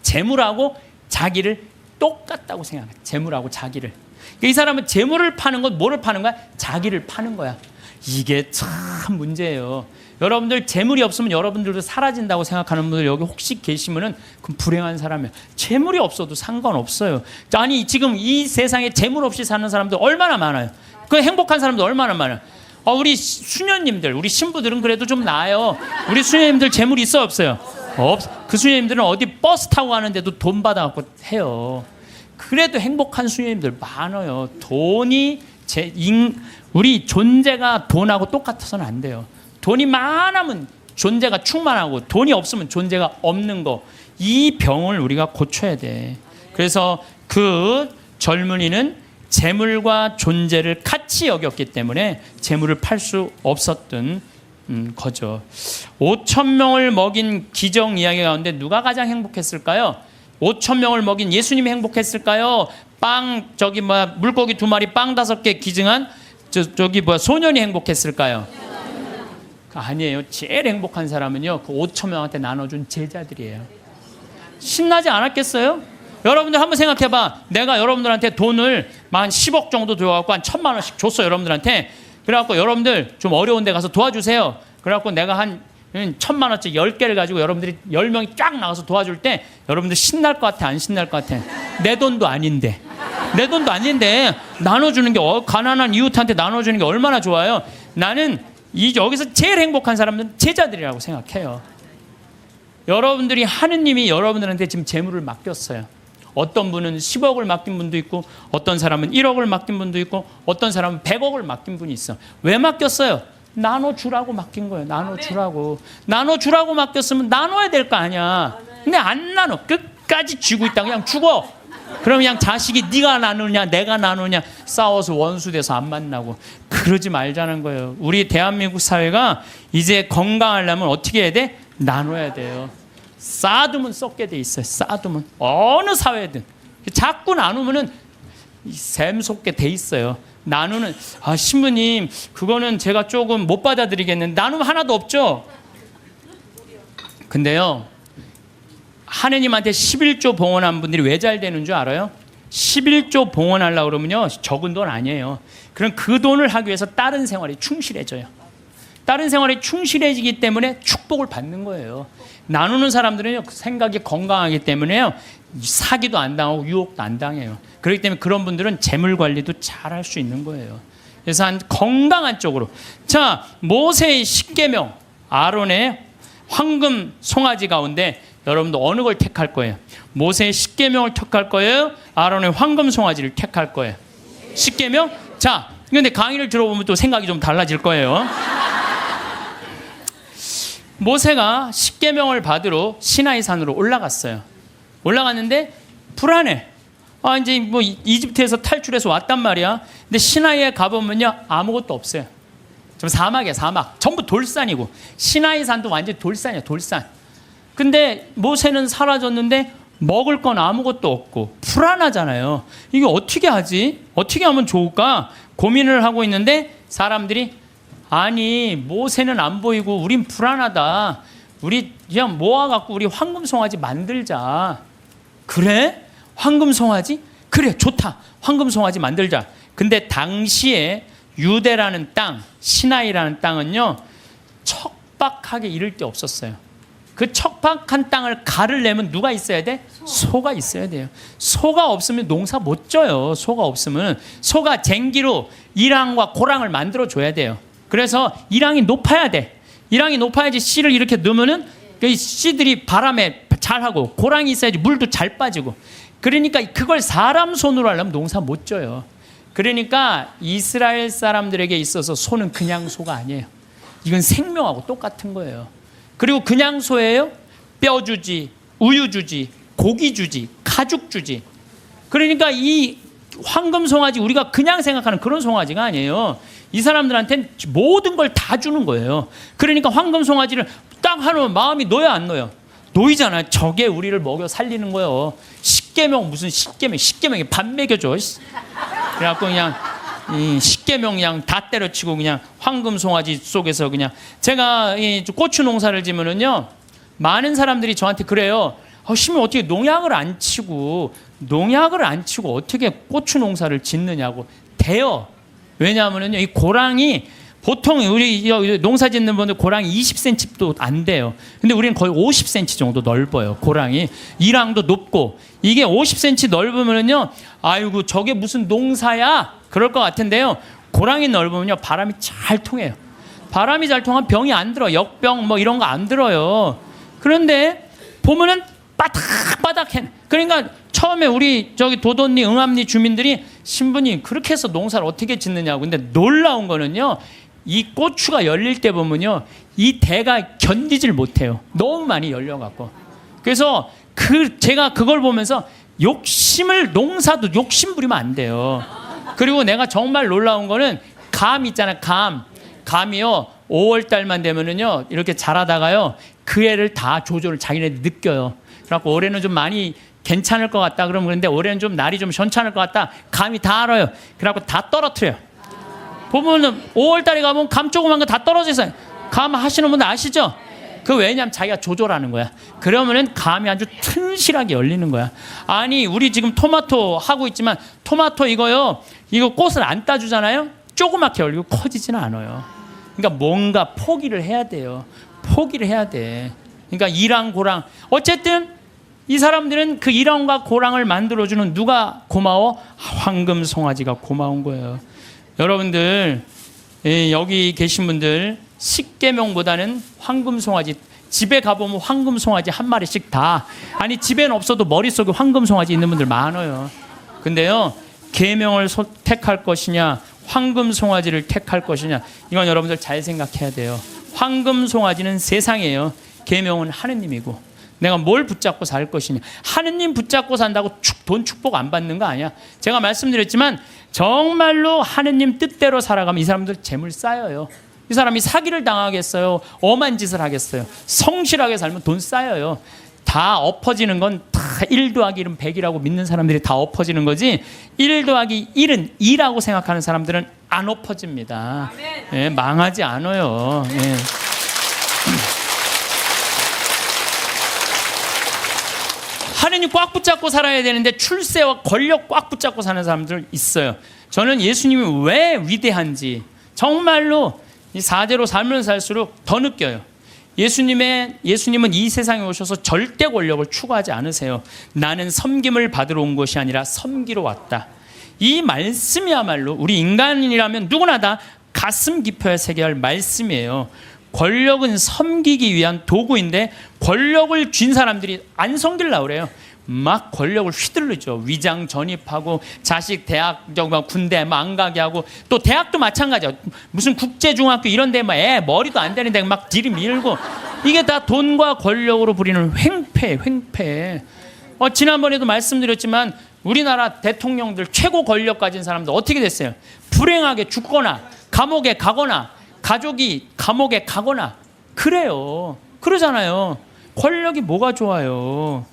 Speaker 1: 재물하고 자기를 똑같다고 생각해요. 재물하고 자기를. 이 사람은 재물을 파는 건 뭐를 파는 거야? 자기를 파는 거야. 이게 참 문제예요. 여러분들 재물이 없으면 여러분들도 사라진다고 생각하는 분들 여기 혹시 계시면은 그럼 불행한 사람이에요. 재물이 없어도 상관없어요. 아니 지금 이 세상에 재물 없이 사는 사람들 얼마나 많아요. 그 행복한 사람들 얼마나 많아요. 우리 수녀님들, 우리 신부들은 그래도 좀 나아요. 우리 수녀님들 재물 있어 없어요? 그 수녀님들은 어디 버스 타고 가는데도 돈 받아갖고 해요. 그래도 행복한 수녀님들 많아요. 돈이 우리 존재가 돈하고 똑같아서는 안 돼요. 돈이 많으면 존재가 충만하고 돈이 없으면 존재가 없는 거. 이 병을 우리가 고쳐야 돼. 그래서 그 젊은이는 재물과 존재를 같이 여겼기 때문에 재물을 팔 수 없었던 거죠. 5,000명을 먹인 기적 이야기 가운데 누가 가장 행복했을까요? 5,000명을 먹인 예수님이 행복했을까요? 물고기 2마리 빵 5개 기증한 소년이 행복했을까요? 아니에요. 제일 행복한 사람은요, 그 5,000명한테 나눠준 제자들이에요. 신나지 않았겠어요? 여러분들 한번 생각해봐. 내가 여러분들한테 돈을 한 10억 정도 들어갖고 한 1,000만 원씩 줬어요, 여러분들한테. 그래갖고 여러분들 좀 어려운 데 가서 도와주세요. 그래갖고 내가 한 1,000만 원짜리 10개를 가지고 여러분들이 10명이 쫙 나가서 도와줄 때 여러분들 신날 것 같아, 안 신날 것 같아? 내 돈도 아닌데. 내 돈도 아닌데 나눠주는 게, 가난한 이웃한테 나눠주는 게 얼마나 좋아요. 나는 여기서 제일 행복한 사람은 제자들이라고 생각해요. 여러분들이 하느님이 여러분들한테 지금 재물을 맡겼어요. 어떤 분은 10억을 맡긴 분도 있고, 어떤 사람은 1억을 맡긴 분도 있고, 어떤 사람은 100억을 맡긴 분이 있어. 왜 맡겼어요? 나눠주라고 맡긴 거예요. 나눠주라고. 나눠주라고 맡겼으면 나눠야 될 거 아니야. 근데 안 나눠. 끝까지 쥐고 있다. 그냥 죽어. 그럼 그냥 자식이 네가 나누냐 내가 나누냐 싸워서 원수돼서 안 만나고. 그러지 말자는 거예요. 우리 대한민국 사회가 이제 건강하려면 어떻게 해야 돼? 나눠야 돼요. 쌓아두면 썩게 돼 있어요. 쌓아두면 어느 사회든 자꾸 나누면은 샘솟게 돼 있어요. 나누는, 신부님 그거는 제가 조금 못 받아들이겠는데, 나누면 하나도 없죠. 근데요, 하느님한테 11조 봉헌한 분들이 왜 잘 되는 줄 알아요? 11조 봉헌하려고 그러면요, 적은 돈 아니에요. 그럼 그 돈을 하기 위해서 다른 생활에 충실해져요. 다른 생활에 충실해지기 때문에 축복을 받는 거예요. 나누는 사람들은 생각이 건강하기 때문에요, 사기도 안 당하고 유혹도 안 당해요. 그렇기 때문에 그런 분들은 재물 관리도 잘 할 수 있는 거예요. 그래서 한 건강한 쪽으로. 자, 모세의 십계명, 아론의 황금 송아지 가운데 여러분도 어느 걸 택할 거예요? 모세의 십계명을 택할 거예요? 아론의 황금 송아지를 택할 거예요? 십계명? 자, 근데 강의를 들어보면 또 생각이 좀 달라질 거예요. 모세가 십계명을 받으러 시나이 산으로 올라갔어요. 올라갔는데 불안해. 이제 뭐 이집트에서 탈출해서 왔단 말이야. 근데 시나이에 가보면요, 아무것도 없어요. 좀 사막이야, 사막. 전부 돌산이고. 시나이 산도 완전 돌산이야, 돌산. 근데 모세는 사라졌는데 먹을 건 아무것도 없고 불안하잖아요. 이게 어떻게 하지? 어떻게 하면 좋을까? 고민을 하고 있는데 사람들이, 아니 모세는 안 보이고 우린 불안하다. 우리 그냥 모아갖고 우리 황금 송아지 만들자. 그래? 황금 송아지? 그래, 좋다. 황금 송아지 만들자. 근데 당시에 유대라는 땅, 시나이라는 땅은요, 척박하게 이를 데 없었어요. 그 척박한 땅을 가르려면 누가 있어야 돼? 소가 있어야 돼요. 소가 없으면 농사 못 져요. 소가 없으면. 소가 쟁기로 이랑과 고랑을 만들어 줘야 돼요. 그래서 이랑이 높아야 돼. 이랑이 높아야지 씨를 이렇게 넣으면은 그 씨들이 바람에 잘하고, 고랑이 있어야지 물도 잘 빠지고. 그러니까 그걸 사람 손으로 하려면 농사 못 져요. 그러니까 이스라엘 사람들에게 있어서 소는 그냥 소가 아니에요. 이건 생명하고 똑같은 거예요. 그리고 그냥 소예요? 뼈 주지, 우유 주지, 고기 주지, 가죽 주지. 그러니까 이 황금 송아지, 우리가 그냥 생각하는 그런 송아지가 아니에요. 이 사람들한테는 모든 걸 다 주는 거예요. 그러니까 황금 송아지를 딱 하면 마음이 놓여 안 놓여? 놓이잖아요. 저게 우리를 먹여 살리는 거예요. 십계명 무슨 십계명이 밥 먹여줘. 그래갖고 그냥 이 십계명 그냥 다 때려치고 그냥 황금 송아지 속에서 그냥 제가 이 고추 농사를 지면은요 많은 사람들이 저한테 그래요. 시면 어떻게 농약을 안 치고 어떻게 고추 농사를 짓느냐고. 돼요. 왜냐하면은요 이 고랑이 보통 우리 농사 짓는 분들 고랑이 20cm도 안 돼요. 근데 우리는 거의 50cm 정도 넓어요. 고랑이 이랑도 높고 이게 50cm 넓으면은요 아이고 저게 무슨 농사야 그럴 것 같은데요. 고랑이 넓으면요 바람이 잘 통해요. 바람이 잘 통하면 병이 안 들어. 역병 뭐 이런 거 안 들어요. 그런데 보면은 바닥바닥해. 그러니까 처음에 우리 저기 도돈리 응암리 주민들이 신부님 그렇게 해서 농사를 어떻게 짓느냐고. 근데 놀라운 거는요 이 고추가 열릴 때 보면요 이 대가 견디질 못해요. 너무 많이 열려갖고. 그래서 제가 그걸 보면서 농사도 욕심 부리면 안 돼요. 그리고 내가 정말 놀라운 거는 감 있잖아요. 감이요 5월 달만 되면은요 이렇게 자라다가요 그 애를 다 조절을 자기네들 느껴요. 그래갖고 올해는 좀 많이 괜찮을 것 같다 그러면 그런데 올해는 좀 날이 좀 현찮을 것 같다. 감이 다 알아요. 그래갖고 다 떨어뜨려요. 보면은 5월 달에 가면 감 조그만 거 다 떨어져 있어요. 감 하시는 분들 아시죠? 그 왜냐면 자기가 조절하는 거야. 그러면은 감이 아주 튼실하게 열리는 거야. 아니 우리 지금 토마토 하고 있지만 토마토 이거 꽃을 안 따주잖아요. 조그맣게 열리고 커지지는 않아요. 그러니까 뭔가 포기를 해야 돼요. 포기를 해야 돼. 그러니까 이랑 고랑 어쨌든 이 사람들은 그 이랑과 고랑을 만들어주는 누가 고마워? 황금 송아지가 고마운 거예요. 여러분들 여기 계신 분들 십계명보다는 황금 송아지 집에 가보면 황금 송아지 한 마리씩 다 아니 집에는 없어도 머릿속에 황금 송아지 있는 분들 많아요. 근데요 계명을 택할 것이냐 황금 송아지를 택할 것이냐 이건 여러분들 잘 생각해야 돼요. 황금 송아지는 세상이에요. 계명은 하느님이고 내가 뭘 붙잡고 살 것이냐. 하느님 붙잡고 산다고 돈 축복 안 받는 거 아니야. 제가 말씀드렸지만 정말로 하느님 뜻대로 살아가면 이 사람들 재물 쌓여요. 이 사람이 사기를 당하겠어요? 엄한 짓을 하겠어요? 성실하게 살면 돈 쌓여요. 다 엎어지는 건 다 1 더하기 1은 100이라고 믿는 사람들이 다 엎어지는 거지 1 더하기 1은 2라고 생각하는 사람들은 안 엎어집니다. 예, 망하지 않아요. 예. 하느님 꽉 붙잡고 살아야 되는데 출세와 권력 꽉 붙잡고 사는 사람들 있어요. 저는 예수님이 왜 위대한지 정말로 이 사제로 살면 살수록 더 느껴요. 예수님은 이 세상에 오셔서 절대 권력을 추구하지 않으세요. 나는 섬김을 받으러 온 것이 아니라 섬기러 왔다. 이 말씀이야말로 우리 인간이라면 누구나 다 가슴 깊어야 새겨야 할 말씀이에요. 권력은 섬기기 위한 도구인데 권력을 쥔 사람들이 안 섬기려고 그래요. 막 권력을 휘둘르죠. 위장 전입하고 자식 대학 군대 안 가게 하고 또 대학도 마찬가지야. 무슨 국제중학교 이런 데 애 머리도 안 되는데 막 들이밀고 이게 다 돈과 권력으로 부리는 횡패. 지난번에도 말씀드렸지만 우리나라 대통령들 최고 권력 가진 사람들 어떻게 됐어요? 불행하게 죽거나 감옥에 가거나 가족이 감옥에 가거나 그래요. 그러잖아요. 권력이 뭐가 좋아요.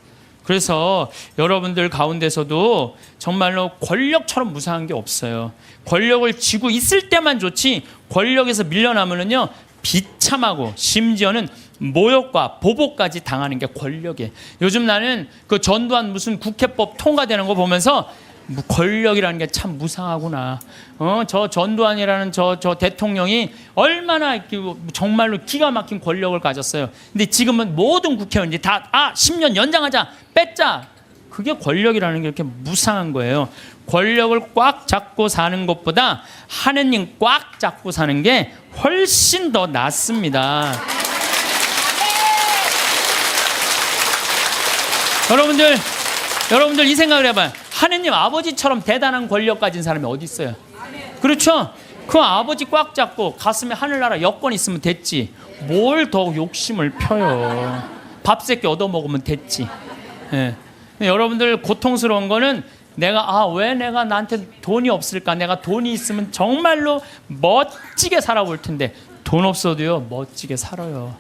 Speaker 1: 그래서 여러분들 가운데서도 정말로 권력처럼 무상한 게 없어요. 권력을 쥐고 있을 때만 좋지 권력에서 밀려나면은요 비참하고 심지어는 모욕과 보복까지 당하는 게 권력이에요. 요즘 나는 그 전두환 무슨 국회법 통과되는 거 보면서 권력이라는 게 참 무상하구나. 저 전두환이라는 저 대통령이 얼마나 정말로 기가 막힌 권력을 가졌어요. 근데 지금은 모든 국회의원들이 다 10년 연장하자, 뺐자. 그게 권력이라는 게 이렇게 무상한 거예요. 권력을 꽉 잡고 사는 것보다 하느님 꽉 잡고 사는 게 훨씬 더 낫습니다. 여러분들 이 생각을 해봐요. 하느님 아버지처럼 대단한 권력 가진 사람이 어디 있어요? 그렇죠? 그 아버지 꽉 잡고 가슴에 하늘나라 여권 있으면 됐지. 뭘 더 욕심을 펴요. 밥 새끼 얻어먹으면 됐지. 예. 여러분들 고통스러운 거는 왜 내가 나한테 돈이 없을까? 내가 돈이 있으면 정말로 멋지게 살아볼 텐데 돈 없어도요 멋지게 살아요.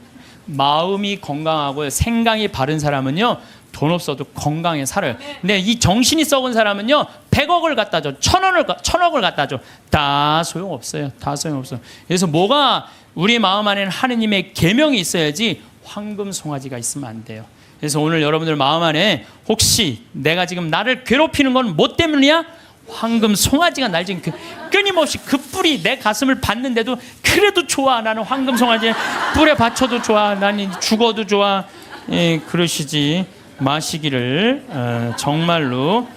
Speaker 1: 마음이 건강하고 생각이 바른 사람은요, 돈 없어도 건강에 살아요. 근데 이 정신이 썩은 사람은요, 100억을 갖다 줘, 1000억을 갖다 줘, 다 소용없어요. 다 소용없어요. 그래서 뭐가 우리 마음 안에는 하느님의 계명이 있어야지 황금 송아지가 있으면 안 돼요. 그래서 오늘 여러분들 마음 안에 혹시 내가 지금 나를 괴롭히는 건 뭐 때문이야? 황금 송아지가 날 지금 끊임없이 그 뿔이 내 가슴을 받는데도 그래도 좋아. 나는 황금 송아지 뿔에 받쳐도 좋아. 나는 죽어도 좋아. 예, 그러시지 마시기를 정말로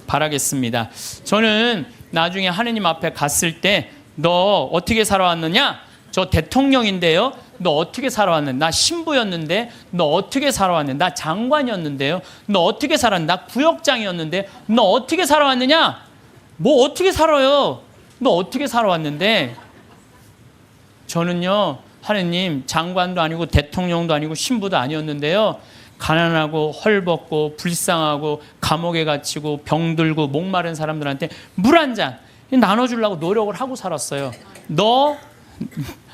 Speaker 1: 바라겠습니다. 저는 나중에 하느님 앞에 갔을 때 너 어떻게 살아왔느냐? 저 대통령인데요. 너 어떻게 살아왔는데? 나 신부였는데 너 어떻게 살아왔는데? 나 장관이었는데요. 너 어떻게 살았는데? 나 구역장이었는데 너 어떻게 살아왔느냐? 뭐 어떻게 살아요? 너 어떻게 살아왔는데? 저는요, 하느님, 장관도 아니고 대통령도 아니고 신부도 아니었는데요, 가난하고 헐벗고 불쌍하고 감옥에 갇히고 병들고 목마른 사람들한테 물 한 잔 나눠주려고 노력을 하고 살았어요. 너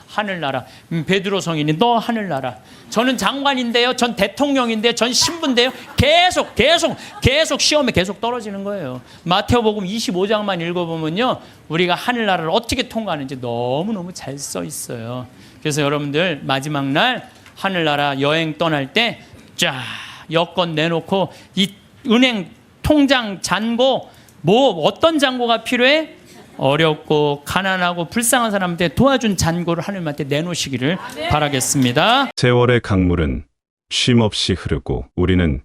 Speaker 1: 하늘나라. 베드로 성인이 너 하늘나라. 저는 장관인데요, 전 대통령인데요, 전 신부인데요, 계속 시험에 계속 떨어지는 거예요. 마태오복음 25장만 읽어보면요, 우리가 하늘나라를 어떻게 통과하는지 너무너무 잘 써 있어요. 그래서 여러분들 마지막 날 하늘나라 여행 떠날 때 쫙 여권 내놓고 이 은행 통장 잔고, 뭐 어떤 잔고가 필요해? 어렵고 가난하고 불쌍한 사람한테 도와준 잔고를 하나님한테 내놓으시기를 바라겠습니다.
Speaker 2: 세월의 강물은 쉼없이 흐르고 우리는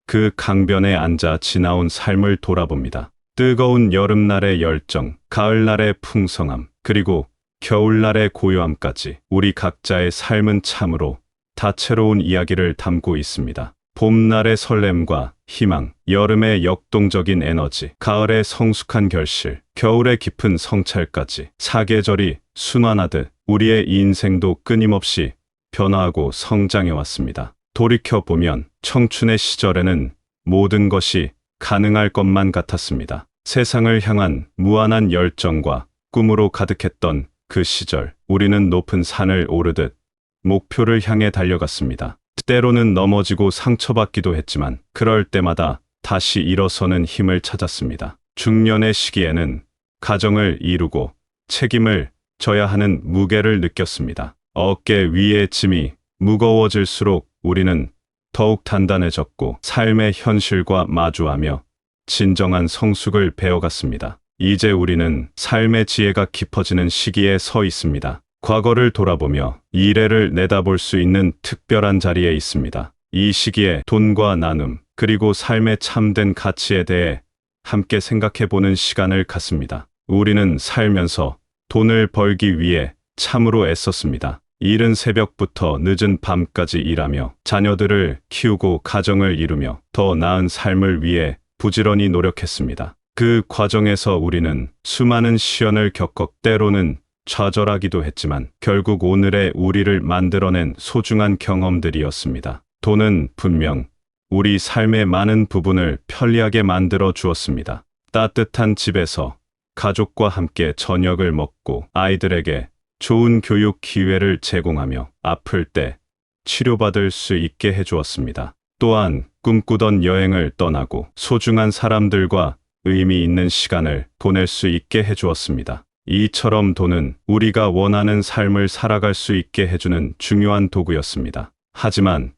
Speaker 2: 그 강변에 앉아 지나온 삶을 돌아봅니다. 뜨거운 여름날의 열정, 가을날의 풍성함, 그리고 겨울날의 고요함까지 우리 각자의 삶은 참으로 다채로운 이야기를 담고 있습니다. 봄날의 설렘과 희망, 여름의 역동적인 에너지, 가을의 성숙한 결실, 겨울의 깊은 성찰까지 사계절이 순환하듯 우리의 인생도 끊임없이 변화하고 성장해 왔습니다. 돌이켜보면 청춘의 시절에는 모든 것이 가능할 것만 같았습니다. 세상을 향한 무한한 열정과 꿈으로 가득했던 그 시절, 우리는 높은 산을 오르듯 목표를 향해 달려갔습니다. 때로는 넘어지고 상처받기도 했지만 그럴 때마다 다시 일어서는 힘을 찾았습니다. 중년의 시기에는 가정을 이루고 책임을 져야 하는 무게를 느꼈습니다. 어깨 위의 짐이 무거워질수록 우리는 더욱 단단해졌고 삶의 현실과 마주하며 진정한 성숙을 배워갔습니다. 이제 우리는 삶의 지혜가 깊어지는 시기에 서 있습니다. 과거를 돌아보며 미래를 내다볼 수 있는 특별한 자리에 있습니다. 이 시기에 돈과 나눔, 그리고 삶의 참된 가치에 대해 함께 생각해보는 시간을 갖습니다. 우리는 살면서 돈을 벌기 위해 참으로 애썼습니다. 이른 새벽부터 늦은 밤까지 일하며 자녀들을 키우고 가정을 이루며 더 나은 삶을 위해 부지런히 노력했습니다. 그 과정에서 우리는 수많은 시련을 겪어 때로는 좌절하기도 했지만 결국 오늘의 우리를 만들어낸 소중한 경험들이었습니다. 돈은 분명 우리 삶의 많은 부분을 편리하게 만들어 주었습니다. 따뜻한 집에서 가족과 함께 저녁을 먹고 아이들에게 좋은 교육 기회를 제공하며 아플 때 치료받을 수 있게 해주었습니다. 또한 꿈꾸던 여행을 떠나고 소중한 사람들과 의미 있는 시간을 보낼 수 있게 해주었습니다. 이처럼 돈은 우리가 원하는 삶을 살아갈 수 있게 해주는 중요한 도구였습니다. 하지만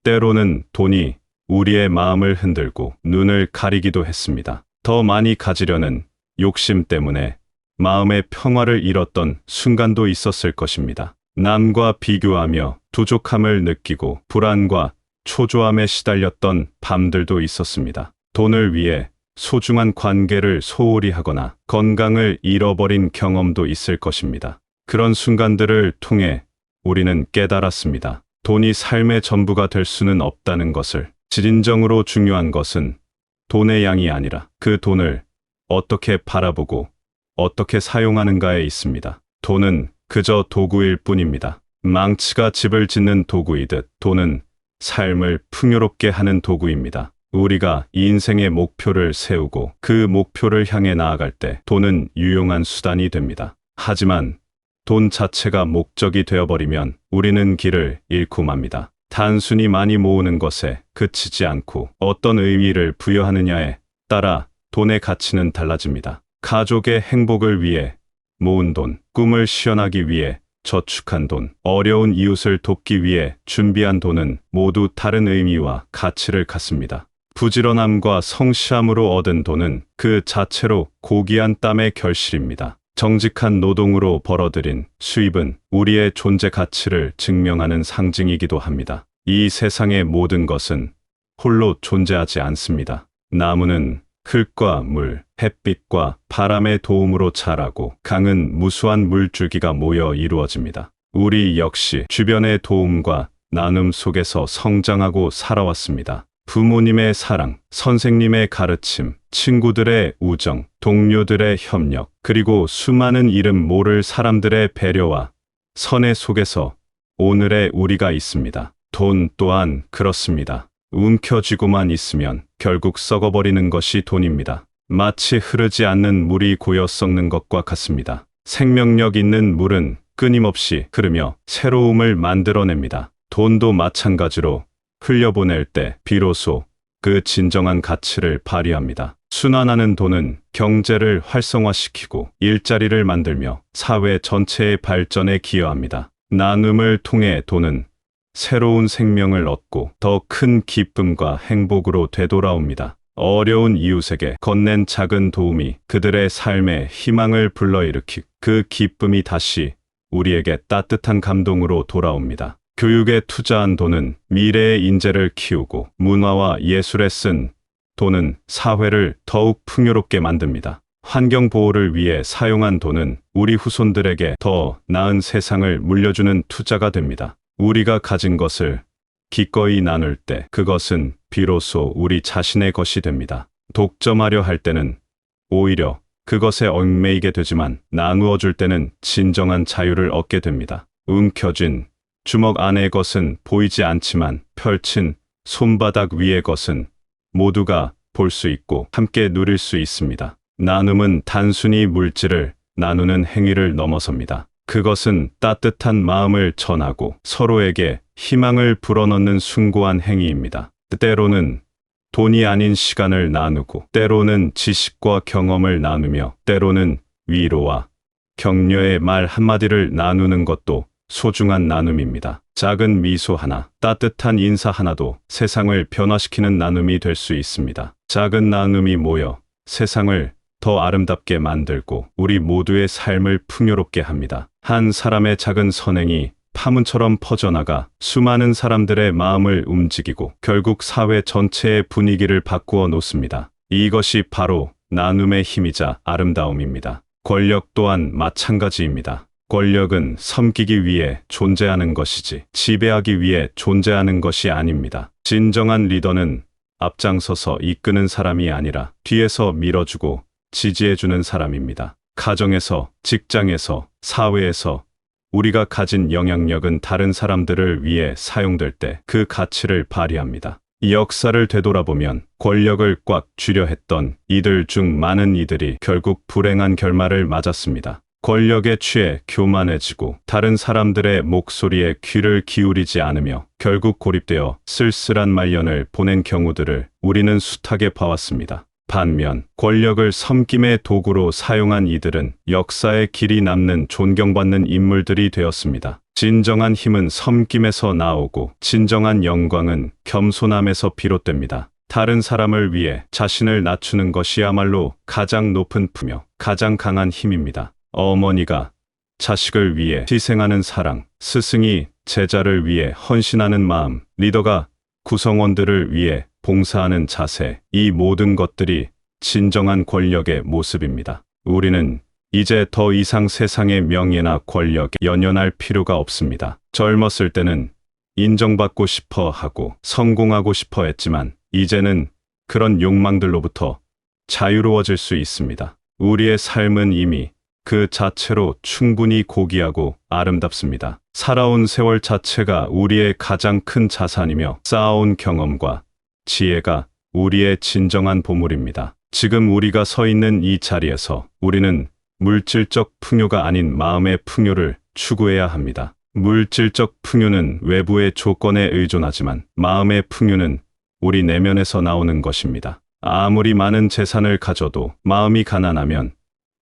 Speaker 2: 때로는 돈이 우리의 마음을 흔들고 눈을 가리기도 했습니다. 더 많이 가지려는 욕심 때문에 마음의 평화를 잃었던 순간도 있었을 것입니다. 남과 비교하며 부족함을 느끼고 불안과 초조함에 시달렸던 밤들도 있었습니다. 돈을 위해 소중한 관계를 소홀히 하거나 건강을 잃어버린 경험도 있을 것입니다. 그런 순간들을 통해 우리는 깨달았습니다. 돈이 삶의 전부가 될 수는 없다는 것을. 진정으로 중요한 것은 돈의 양이 아니라 그 돈을 어떻게 바라보고 어떻게 사용하는가에 있습니다. 돈은 그저 도구일 뿐입니다. 망치가 집을 짓는 도구이듯 돈은 삶을 풍요롭게 하는 도구입니다. 우리가 인생의 목표를 세우고 그 목표를 향해 나아갈 때 돈은 유용한 수단이 됩니다. 하지만 돈 자체가 목적이 되어버리면 우리는 길을 잃고 맙니다. 단순히 많이 모으는 것에 그치지 않고 어떤 의미를 부여하느냐에 따라 돈의 가치는 달라집니다. 가족의 행복을 위해 모은 돈, 꿈을 실현하기 위해 저축한 돈, 어려운 이웃을 돕기 위해 준비한 돈은 모두 다른 의미와 가치를 갖습니다. 부지런함과 성실함으로 얻은 돈은 그 자체로 고귀한 땀의 결실입니다. 정직한 노동으로 벌어들인 수입은 우리의 존재 가치를 증명하는 상징이기도 합니다. 이 세상의 모든 것은 홀로 존재하지 않습니다. 나무는 흙과 물, 햇빛과 바람의 도움으로 자라고 강은 무수한 물줄기가 모여 이루어집니다. 우리 역시 주변의 도움과 나눔 속에서 성장하고 살아왔습니다. 부모님의 사랑, 선생님의 가르침, 친구들의 우정, 동료들의 협력, 그리고 수많은 이름 모를 사람들의 배려와 선의 속에서 오늘의 우리가 있습니다. 돈 또한 그렇습니다. 움켜쥐고만 있으면 결국 썩어버리는 것이 돈입니다. 마치 흐르지 않는 물이 고여 썩는 것과 같습니다. 생명력 있는 물은 끊임없이 흐르며 새로움을 만들어냅니다. 돈도 마찬가지로 흘려보낼 때 비로소 그 진정한 가치를 발휘합니다. 순환하는 돈은 경제를 활성화시키고 일자리를 만들며 사회 전체의 발전에 기여합니다. 나눔을 통해 돈은 새로운 생명을 얻고 더 큰 기쁨과 행복으로 되돌아옵니다. 어려운 이웃에게 건넨 작은 도움이 그들의 삶에 희망을 불러일으키고 그 기쁨이 다시 우리에게 따뜻한 감동으로 돌아옵니다. 교육에 투자한 돈은 미래의 인재를 키우고 문화와 예술에 쓴 돈은 사회를 더욱 풍요롭게 만듭니다. 환경 보호를 위해 사용한 돈은 우리 후손들에게 더 나은 세상을 물려주는 투자가 됩니다. 우리가 가진 것을 기꺼이 나눌 때 그것은 비로소 우리 자신의 것이 됩니다. 독점하려 할 때는 오히려 그것에 얽매이게 되지만 나누어 줄 때는 진정한 자유를 얻게 됩니다. 움켜쥔 주먹 안의 것은 보이지 않지만 펼친 손바닥 위의 것은 모두가 볼 수 있고 함께 누릴 수 있습니다. 나눔은 단순히 물질을 나누는 행위를 넘어섭니다. 그것은 따뜻한 마음을 전하고 서로에게 희망을 불어넣는 숭고한 행위입니다. 때로는 돈이 아닌 시간을 나누고, 때로는 지식과 경험을 나누며, 때로는 위로와 격려의 말 한마디를 나누는 것도 소중한 나눔입니다. 작은 미소 하나, 따뜻한 인사 하나도 세상을 변화시키는 나눔이 될 수 있습니다. 작은 나눔이 모여 세상을 더 아름답게 만들고 우리 모두의 삶을 풍요롭게 합니다. 한 사람의 작은 선행이 파문처럼 퍼져나가 수많은 사람들의 마음을 움직이고 결국 사회 전체의 분위기를 바꾸어 놓습니다. 이것이 바로 나눔의 힘이자 아름다움입니다. 권력 또한 마찬가지입니다. 권력은 섬기기 위해 존재하는 것이지 지배하기 위해 존재하는 것이 아닙니다. 진정한 리더는 앞장서서 이끄는 사람이 아니라 뒤에서 밀어주고 지지해주는 사람입니다. 가정에서, 직장에서, 사회에서 우리가 가진 영향력은 다른 사람들을 위해 사용될 때 그 가치를 발휘합니다. 이 역사를 되돌아보면 권력을 꽉 쥐려 했던 이들 중 많은 이들이 결국 불행한 결말을 맞았습니다. 권력에 취해 교만해지고 다른 사람들의 목소리에 귀를 기울이지 않으며 결국 고립되어 쓸쓸한 말년을 보낸 경우들을 우리는 숱하게 봐왔습니다. 반면 권력을 섬김의 도구로 사용한 이들은 역사에 길이 남는 존경받는 인물들이 되었습니다. 진정한 힘은 섬김에서 나오고 진정한 영광은 겸손함에서 비롯됩니다. 다른 사람을 위해 자신을 낮추는 것이야말로 가장 높은 품며 가장 강한 힘입니다. 어머니가 자식을 위해 희생하는 사랑, 스승이 제자를 위해 헌신하는 마음, 리더가 구성원들을 위해 봉사하는 자세, 이 모든 것들이 진정한 권력의 모습입니다. 우리는 이제 더 이상 세상의 명예나 권력에 연연할 필요가 없습니다. 젊었을 때는 인정받고 싶어 하고 성공하고 싶어 했지만 이제는 그런 욕망들로부터 자유로워질 수 있습니다. 우리의 삶은 이미 그 자체로 충분히 고귀하고 아름답습니다. 살아온 세월 자체가 우리의 가장 큰 자산이며 쌓아온 경험과 지혜가 우리의 진정한 보물입니다. 지금 우리가 서 있는 이 자리에서 우리는 물질적 풍요가 아닌 마음의 풍요를 추구해야 합니다. 물질적 풍요는 외부의 조건에 의존하지만 마음의 풍요는 우리 내면에서 나오는 것입니다. 아무리 많은 재산을 가져도 마음이 가난하면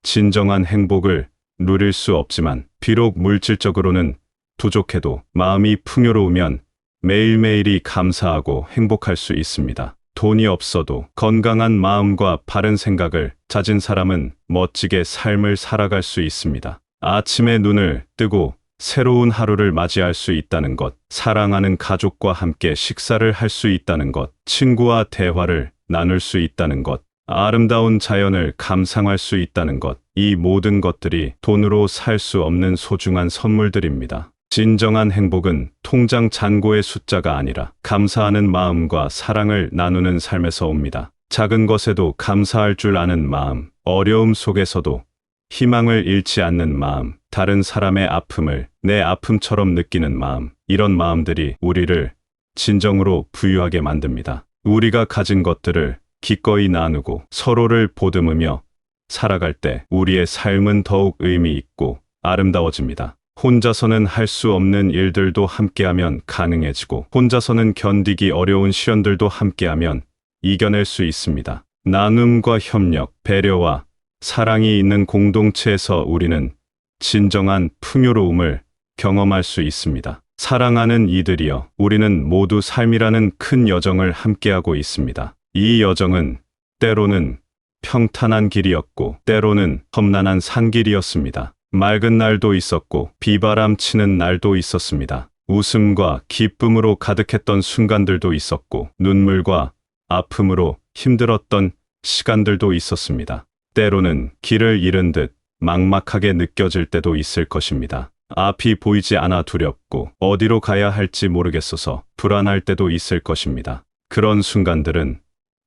Speaker 2: 진정한 행복을 누릴 수 없지만, 비록 물질적으로는 부족해도 마음이 풍요로우면 매일매일이 감사하고 행복할 수 있습니다. 돈이 없어도 건강한 마음과 바른 생각을 가진 사람은 멋지게 삶을 살아갈 수 있습니다. 아침에 눈을 뜨고 새로운 하루를 맞이할 수 있다는 것, 사랑하는 가족과 함께 식사를 할 수 있다는 것, 친구와 대화를 나눌 수 있다는 것, 아름다운 자연을 감상할 수 있다는 것, 이 모든 것들이 돈으로 살 수 없는 소중한 선물들입니다. 진정한 행복은 통장 잔고의 숫자가 아니라 감사하는 마음과 사랑을 나누는 삶에서 옵니다. 작은 것에도 감사할 줄 아는 마음, 어려움 속에서도 희망을 잃지 않는 마음, 다른 사람의 아픔을 내 아픔처럼 느끼는 마음, 이런 마음들이 우리를 진정으로 부유하게 만듭니다. 우리가 가진 것들을 기꺼이 나누고 서로를 보듬으며 살아갈 때 우리의 삶은 더욱 의미 있고 아름다워집니다. 혼자서는 할 수 없는 일들도 함께하면 가능해지고, 혼자서는 견디기 어려운 시련들도 함께하면 이겨낼 수 있습니다. 나눔과 협력, 배려와 사랑이 있는 공동체에서 우리는 진정한 풍요로움을 경험할 수 있습니다. 사랑하는 이들이여, 우리는 모두 삶이라는 큰 여정을 함께하고 있습니다. 이 여정은 때로는 평탄한 길이었고 때로는 험난한 산길이었습니다. 맑은 날도 있었고 비바람 치는 날도 있었습니다. 웃음과 기쁨으로 가득했던 순간들도 있었고 눈물과 아픔으로 힘들었던 시간들도 있었습니다. 때로는 길을 잃은 듯 막막하게 느껴질 때도 있을 것입니다. 앞이 보이지 않아 두렵고 어디로 가야 할지 모르겠어서 불안할 때도 있을 것입니다. 그런 순간들은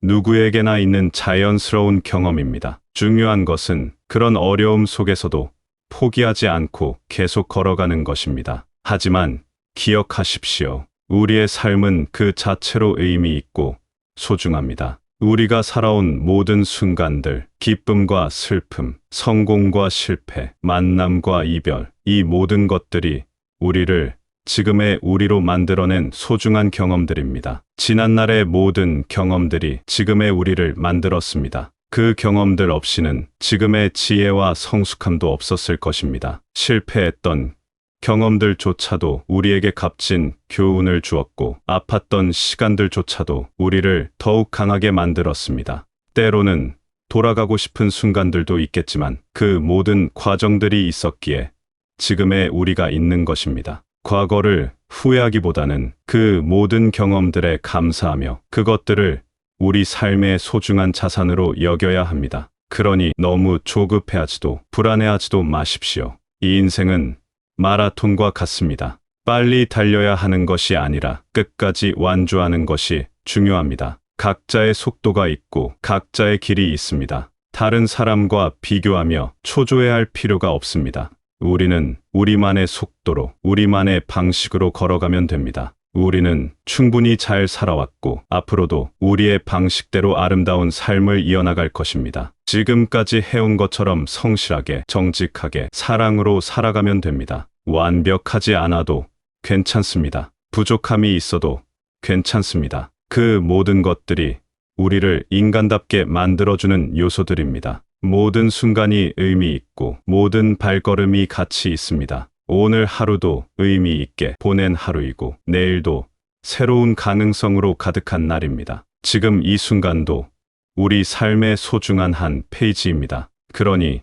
Speaker 2: 누구에게나 있는 자연스러운 경험입니다. 중요한 것은 그런 어려움 속에서도 포기하지 않고 계속 걸어가는 것입니다. 하지만 기억하십시오. 우리의 삶은 그 자체로 의미 있고 소중합니다. 우리가 살아온 모든 순간들, 기쁨과 슬픔, 성공과 실패, 만남과 이별, 이 모든 것들이 우리를 지금의 우리로 만들어낸 소중한 경험들입니다. 지난날의 모든 경험들이 지금의 우리를 만들었습니다. 그 경험들 없이는 지금의 지혜와 성숙함도 없었을 것입니다. 실패했던 경험들조차도 우리에게 값진 교훈을 주었고, 아팠던 시간들조차도 우리를 더욱 강하게 만들었습니다. 때로는 돌아가고 싶은 순간들도 있겠지만 그 모든 과정들이 있었기에 지금의 우리가 있는 것입니다. 과거를 후회하기보다는 그 모든 경험들에 감사하며 그것들을 우리 삶의 소중한 자산으로 여겨야 합니다. 그러니 너무 조급해하지도 불안해하지도 마십시오. 이 인생은 마라톤과 같습니다. 빨리 달려야 하는 것이 아니라 끝까지 완주하는 것이 중요합니다. 각자의 속도가 있고 각자의 길이 있습니다. 다른 사람과 비교하며 초조해할 필요가 없습니다. 우리는 우리만의 속도로, 우리만의 방식으로 걸어가면 됩니다. 우리는 충분히 잘 살아왔고 앞으로도 우리의 방식대로 아름다운 삶을 이어나갈 것입니다. 지금까지 해온 것처럼 성실하게, 정직하게, 사랑으로 살아가면 됩니다. 완벽하지 않아도 괜찮습니다. 부족함이 있어도 괜찮습니다. 그 모든 것들이 우리를 인간답게 만들어주는 요소들입니다. 모든 순간이 의미 있고 모든 발걸음이 가치 있습니다. 오늘 하루도 의미 있게 보낸 하루이고 내일도 새로운 가능성으로 가득한 날입니다. 지금 이 순간도 우리 삶의 소중한 한 페이지입니다. 그러니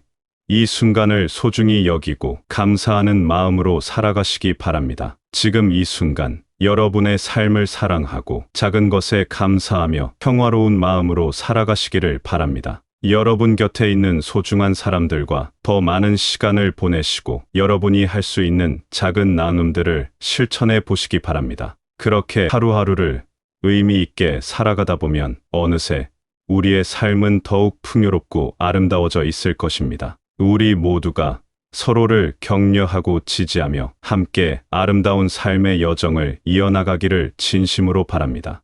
Speaker 2: 이 순간을 소중히 여기고 감사하는 마음으로 살아가시기 바랍니다. 지금 이 순간 여러분의 삶을 사랑하고 작은 것에 감사하며 평화로운 마음으로 살아가시기를 바랍니다. 여러분 곁에 있는 소중한 사람들과 더 많은 시간을 보내시고 여러분이 할 수 있는 작은 나눔들을 실천해 보시기 바랍니다. 그렇게 하루하루를 의미 있게 살아가다 보면 어느새 우리의 삶은 더욱 풍요롭고 아름다워져 있을 것입니다. 우리 모두가 서로를 격려하고 지지하며 함께 아름다운 삶의 여정을 이어나가기를 진심으로 바랍니다.